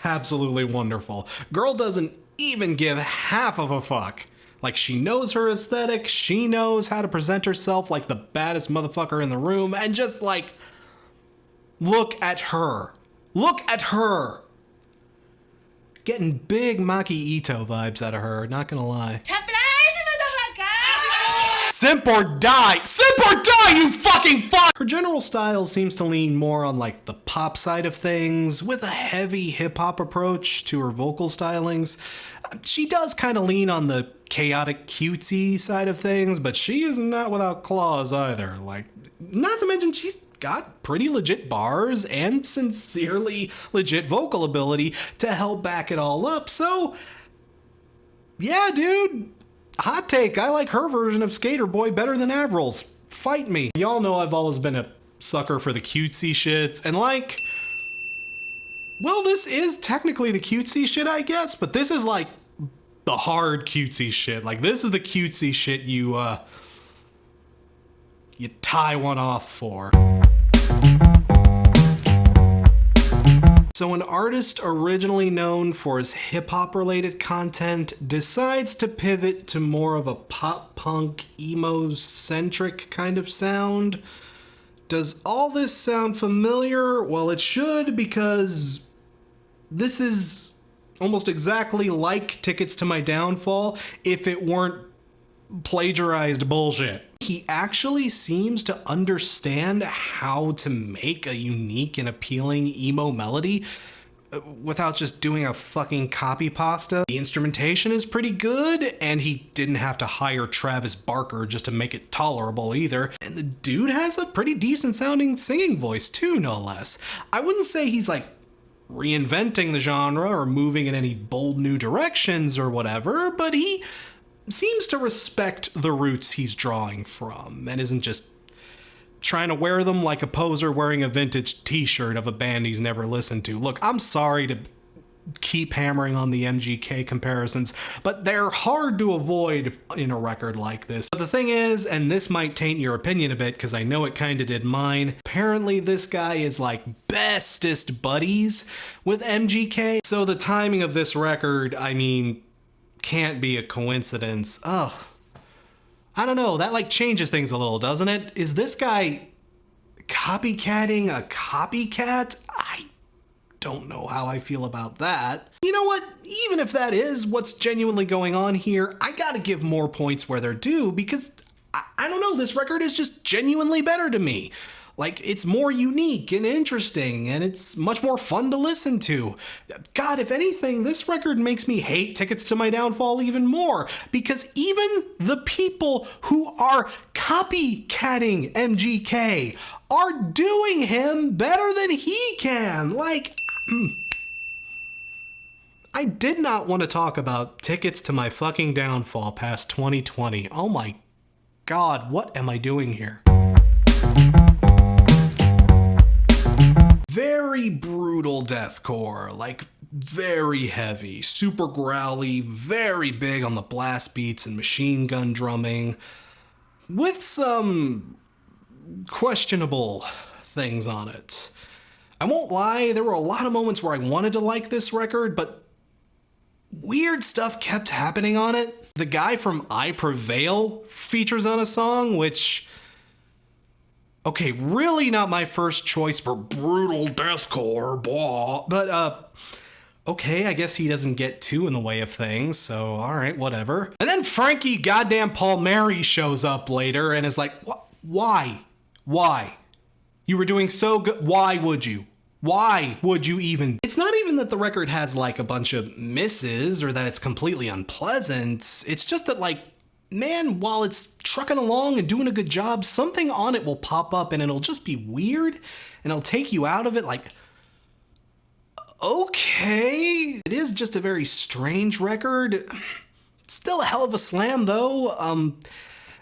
A: absolutely wonderful. Girl doesn't even give half of a fuck. Like, she knows her aesthetic, she knows how to present herself like the baddest motherfucker in the room, and just like, look at her. Look at her. Getting big Maki Ito vibes out of her, not gonna lie. Simp or die! Simp or die, you fucking fuck! Her general style seems to lean more on like the pop side of things, with a heavy hip-hop approach to her vocal stylings. She does kind of lean on the chaotic cutesy side of things, but she is not without claws either. Like, not to mention she's got pretty legit bars and sincerely legit vocal ability to help back it all up, so yeah, dude. Hot take, I like her version of Skater Boy better than Avril's. Fight me. Y'all know I've always been a sucker for the cutesy shits, and like, well, this is technically the cutesy shit, I guess, but this is like the hard cutesy shit. Like, this is the cutesy shit you tie one off for. So an artist originally known for his hip-hop related content decides to pivot to more of a pop-punk, emo-centric kind of sound. Does all this sound familiar? Well, it should, because this is almost exactly like Tickets to My Downfall if it weren't plagiarized bullshit. He actually seems to understand how to make a unique and appealing emo melody without just doing a fucking copy pasta. The instrumentation is pretty good, and he didn't have to hire Travis Barker just to make it tolerable either. And the dude has a pretty decent sounding singing voice too, no less. I wouldn't say he's like reinventing the genre or moving in any bold new directions or whatever, but he seems to respect the roots he's drawing from and isn't just trying to wear them like a poser wearing a vintage t-shirt of a band he's never listened to. Look, I'm sorry to keep hammering on the MGK comparisons, but they're hard to avoid in a record like this. But the thing is, and this might taint your opinion a bit because I know it kind of did mine, apparently this guy is like bestest buddies with MGK. So the timing of this record, I mean, can't be a coincidence. Ugh. I don't know, that like changes things a little, doesn't it? Is this guy copycatting a copycat? I don't know how I feel about that. You know what? Even if that is what's genuinely going on here, I gotta give more points where they're due because I don't know, this record is just genuinely better to me. Like, it's more unique and interesting, and it's much more fun to listen to. God, if anything, this record makes me hate Tickets to My Downfall even more, because even the people who are copycatting MGK are doing him better than he can. Like, I did not want to talk about Tickets to My fucking Downfall past 2020. Oh my God, what am I doing here? Very brutal deathcore, like very heavy, super growly, very big on the blast beats and machine gun drumming, with some questionable things on it. I won't lie, there were a lot of moments where I wanted to like this record, but weird stuff kept happening on it. The guy from I Prevail features on a song, which, okay, really not my first choice for brutal deathcore, blah. But okay, I guess he doesn't get too in the way of things, so alright, whatever. And then Frankie goddamn Palmieri shows up later and is like, why? Why? You were doing so good, why would you? Why would you even? It's not even that the record has like a bunch of misses or that it's completely unpleasant. It's just that like, man, while it's trucking along and doing a good job, something on it will pop up and it'll just be weird and it'll take you out of it like, okay. It is just a very strange record. Still a hell of a slam though.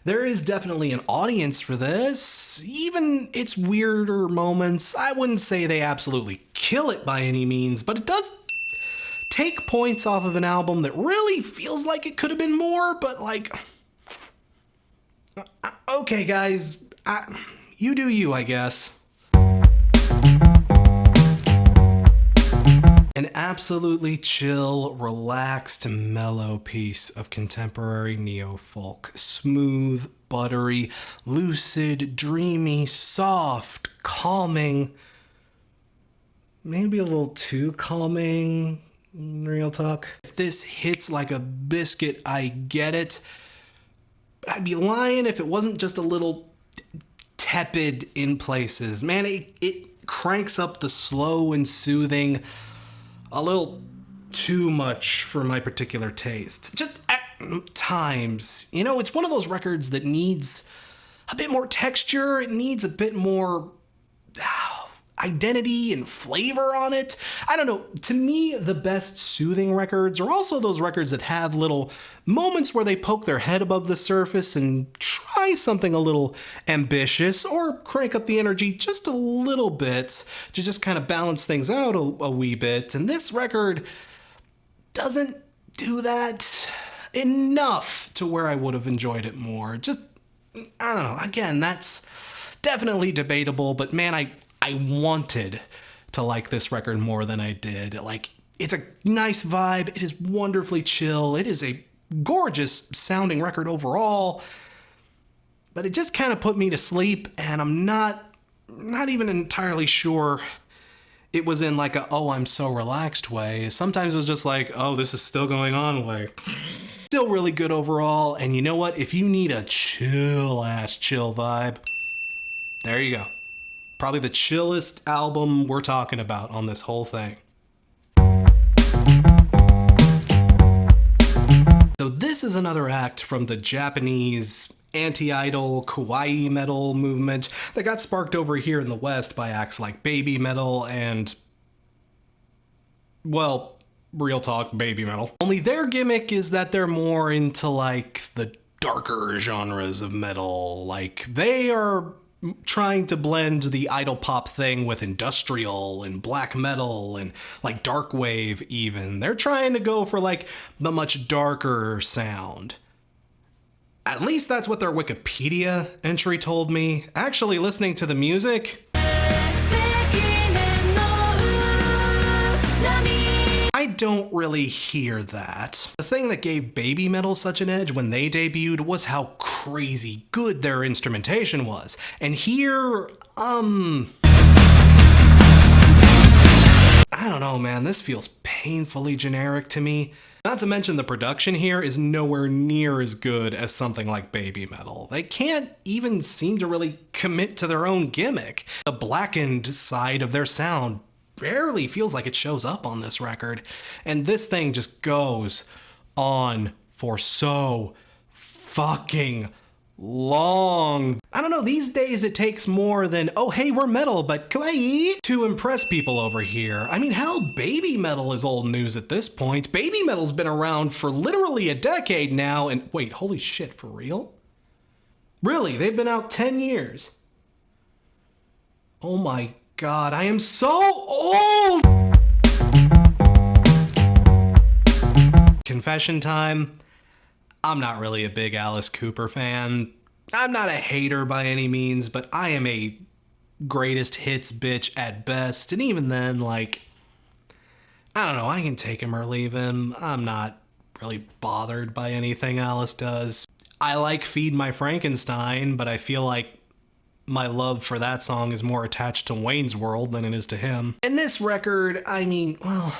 A: There is definitely an audience for this. Even its weirder moments, I wouldn't say they absolutely kill it by any means, but it does take points off of an album that really feels like it could have been more, but like, okay guys, you do you, I guess. An absolutely chill, relaxed, mellow piece of contemporary neo-folk. Smooth, buttery, lucid, dreamy, soft, calming. Maybe a little too calming, real talk. If this hits like a biscuit, I get it. But I'd be lying if it wasn't just a little tepid in places. Man, it cranks up the slow and soothing a little too much for my particular taste. Just at times, you know, it's one of those records that needs a bit more texture. It needs a bit more identity and flavor on it. I don't know. To me, the best soothing records are also those records that have little moments where they poke their head above the surface and try something a little ambitious or crank up the energy just a little bit to just kind of balance things out a wee bit. And this record doesn't do that enough to where I would have enjoyed it more. Just, I don't know. Again, that's definitely debatable, but man, I wanted to like this record more than I did. Like, it's a nice vibe. It is wonderfully chill. It is a gorgeous sounding record overall, but it just kind of put me to sleep, and I'm not even entirely sure it was in like a, oh, I'm so relaxed way. Sometimes it was just like, oh, this is still going on way. Still really good overall, and you know what? If you need a chill vibe, there you go. Probably the chillest album we're talking about on this whole thing. So this is another act from the Japanese anti-idol kawaii metal movement that got sparked over here in the West by acts like Baby Metal and, well, real talk, Baby Metal. Only their gimmick is that they're more into like the darker genres of metal. Like, they are trying to blend the idol pop thing with industrial and black metal and like dark wave even. They're trying to go for like the much darker sound. At least that's what their Wikipedia entry told me. Actually, listening to the music, I don't really hear that. The thing that gave Baby Metal such an edge when they debuted was how crazy good their instrumentation was. And here, I don't know, man, this feels painfully generic to me. Not to mention the production here is nowhere near as good as something like Baby Metal. They can't even seem to really commit to their own gimmick. The blackened side of their sound barely feels like it shows up on this record, and this thing just goes on for so fucking long. I don't know, these days it takes more than, oh hey, we're metal, but kawaii, to impress people over here. I mean, hell, Baby Metal is old news at this point. Baby Metal's been around for literally a decade now, and wait, holy shit, for real? Really, they've been out 10 years. Oh my God, I am so old! Confession time. I'm not really a big Alice Cooper fan. I'm not a hater by any means, but I am a greatest hits bitch at best. And even then, like, I don't know, I can take him or leave him. I'm not really bothered by anything Alice does. I like Feed My Frankenstein, but I feel like my love for that song is more attached to Wayne's World than it is to him. And this record, I mean, well,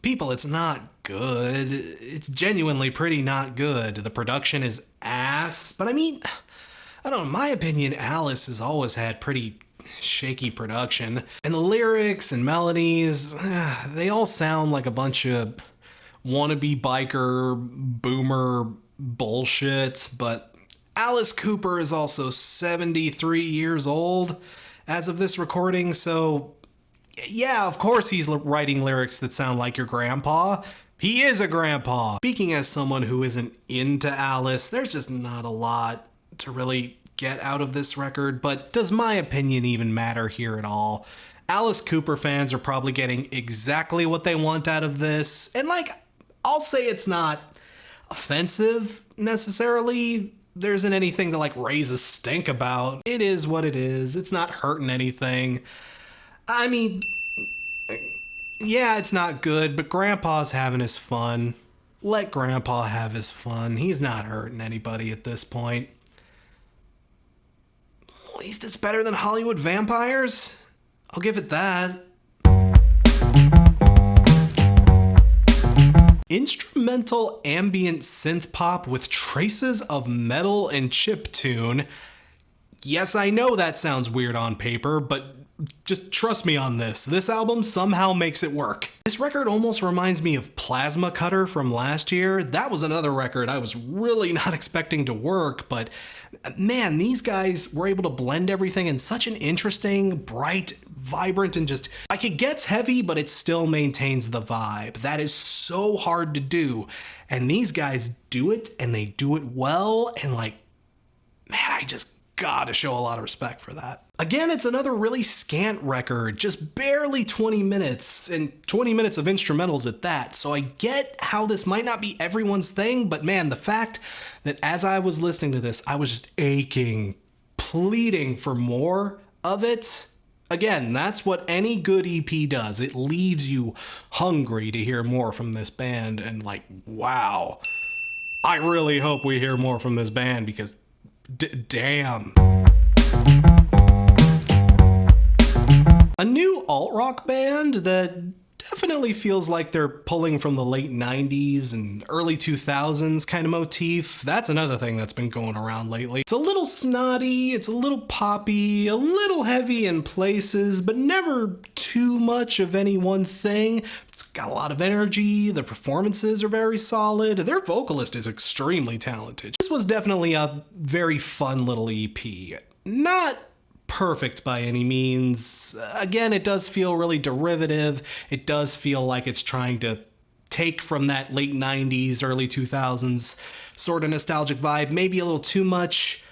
A: People, it's not good. It's genuinely pretty not good. The production is ass. But I mean, I don't know, in my opinion, Alice has always had pretty shaky production. And the lyrics and melodies, they all sound like a bunch of wannabe biker, boomer bullshit. But Alice Cooper is also 73 years old as of this recording, so yeah, of course he's writing lyrics that sound like your grandpa. He is a grandpa. Speaking as someone who isn't into Alice, there's just not a lot to really get out of this record, but does my opinion even matter here at all? Alice Cooper fans are probably getting exactly what they want out of this, and like, I'll say it's not offensive necessarily. There isn't anything to like raise a stink about. It is what it is. It's not hurting anything. I mean, yeah, it's not good, but Grandpa's having his fun. Let Grandpa have his fun. He's not hurting anybody at this point. At least it's better than Hollywood Vampires. I'll give it that. Instrumental ambient synth pop with traces of metal and chiptune. Yes, I know that sounds weird on paper, but just trust me on this. This album somehow makes it work. This record almost reminds me of Plasma Cutter from last year. That was another record I was really not expecting to work, but man, these guys were able to blend everything in such an interesting, bright, vibrant, and just, like, it gets heavy, but it still maintains the vibe. That is so hard to do. And these guys do it, and they do it well, and like, man, I just gotta show a lot of respect for that. Again, it's another really scant record, just barely 20 minutes, and 20 minutes of instrumentals at that. So I get how this might not be everyone's thing, but man, the fact that as I was listening to this, I was just aching, pleading for more of it. Again, that's what any good EP does. It leaves you hungry to hear more from this band, and like, wow. I really hope we hear more from this band because damn. A new alt-rock band that definitely feels like they're pulling from the late 90s and early 2000s kind of motif. That's another thing that's been going around lately. It's a little snotty, it's a little poppy, a little heavy in places, but never too much of any one thing. It's got a lot of energy, the performances are very solid, their vocalist is extremely talented. This was definitely a very fun little EP. Not perfect by any means. Again, it does feel really derivative. It does feel like it's trying to take from that late 90s, early 2000s sort of nostalgic vibe, maybe a little too much.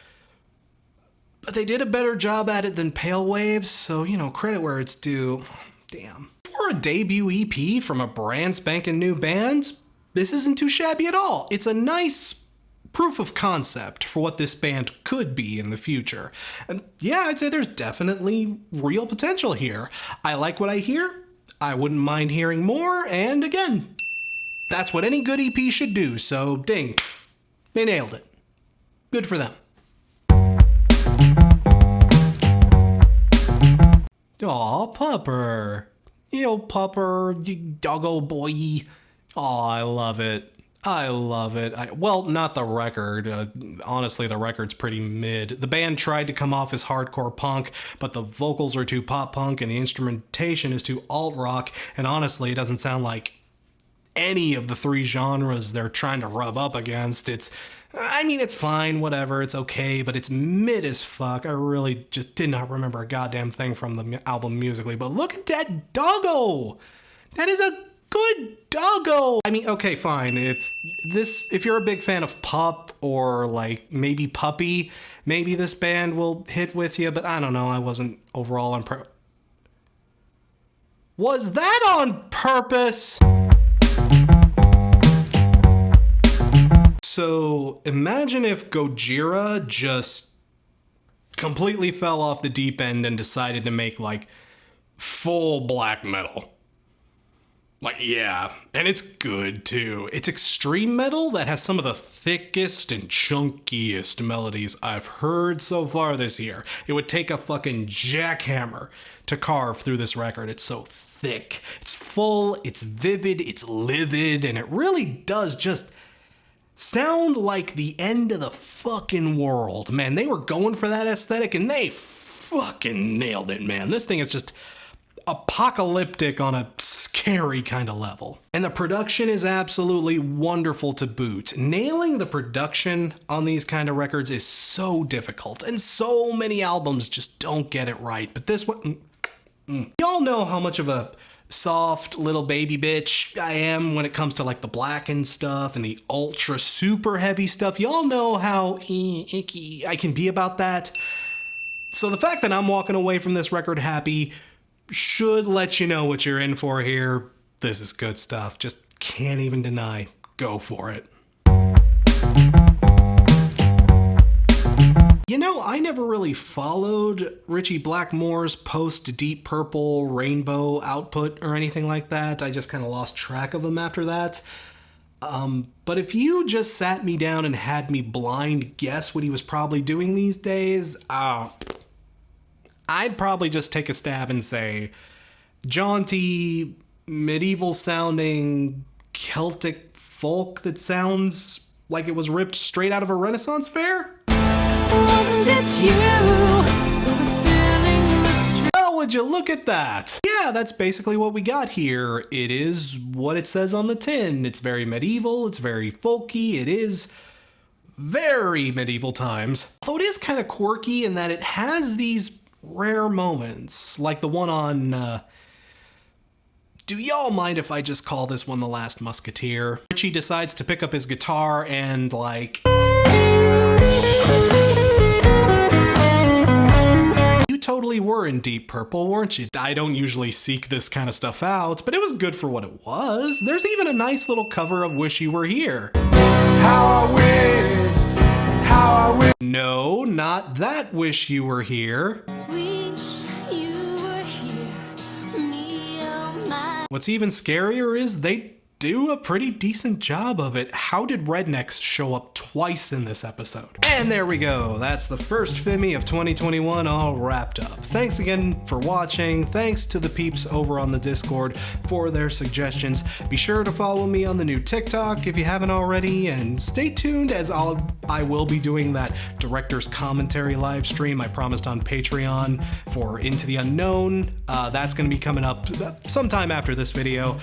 A: But they did a better job at it than Pale Waves, so, you know, credit where it's due. Damn. For a debut EP from a brand spanking new band, this isn't too shabby at all. It's a nice proof of concept for what this band could be in the future. And yeah, I'd say there's definitely real potential here. I like what I hear. I wouldn't mind hearing more. And again, that's what any good EP should do. So ding, they nailed it. Good for them. Aw, Pupper. You know, Pupper, you doggo boy. Aw, I love it. I love it. Well, not the record. Honestly, the record's pretty mid. The band tried to come off as hardcore punk, but the vocals are too pop punk and the instrumentation is too alt rock, and honestly, it doesn't sound like any of the three genres they're trying to rub up against. It's fine, whatever, it's okay, but it's mid as fuck. I really just did not remember a goddamn thing from the album musically, but look at that doggo! That is a good doggo! I mean, okay, fine. If you're a big fan of Pup or like maybe Puppy, maybe this band will hit with you, but I don't know. I wasn't overall impressed. Was that on purpose? So imagine if Gojira just completely fell off the deep end and decided to make like full black metal. Like, yeah, and it's good too. It's extreme metal that has some of the thickest and chunkiest melodies I've heard so far this year. It would take a fucking jackhammer to carve through this record. It's so thick, it's full, it's vivid, it's livid, and it really does just sound like the end of the fucking world. Man, they were going for that aesthetic and they fucking nailed it, man. This thing is just apocalyptic on a scary kind of level. And the production is absolutely wonderful to boot. Nailing the production on these kind of records is so difficult, and so many albums just don't get it right. But this one, y'all know how much of a soft little baby bitch I am when it comes to like the blackened stuff and the ultra super heavy stuff. Y'all know how icky I can be about that. So the fact that I'm walking away from this record happy should let you know what you're in for here. This is good stuff. Just can't even deny. Go for it. You know, I never really followed Ritchie Blackmore's post Deep Purple Rainbow output or anything like that. I just kind of lost track of him after that. But if you just sat me down and had me blind guess what he was probably doing these days, I'd probably just take a stab and say jaunty, medieval sounding Celtic folk that sounds like it was ripped straight out of a Renaissance fair?
F: Wasn't it you who was feeling the street?
A: Well, would you look at that? Yeah, that's basically what we got here. It is what it says on the tin. It's very medieval, it's very folky, it is very medieval times. Although it is kind of quirky in that it has these rare moments, like the one on, do y'all mind if I just call this one The Last Musketeer? Ritchie decides to pick up his guitar and, like, you totally were in Deep Purple, weren't you? I don't usually seek this kind of stuff out, but it was good for what it was. There's even a nice little cover of Wish You Were Here. How I wish. No, not that Wish You Were Here.
F: Wish you were here, me oh my.
A: What's even scarier is they do a pretty decent job of it. How did rednecks show up twice in this episode? And there we go. That's the first FIMI of 2021 all wrapped up. Thanks again for watching. Thanks to the peeps over on the Discord for their suggestions. Be sure to follow me on the new TikTok if you haven't already, and stay tuned as I will be doing that director's commentary live stream I promised on Patreon for Into the Unknown. That's going to be coming up sometime after this video.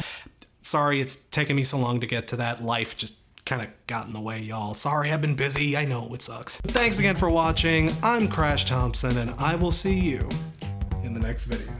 A: Sorry it's taken me so long to get to that. Life just kind of got in the way, y'all. Sorry, I've been busy. I know it sucks. Thanks again for watching. I'm Crash Thompson, and I will see you in the next video.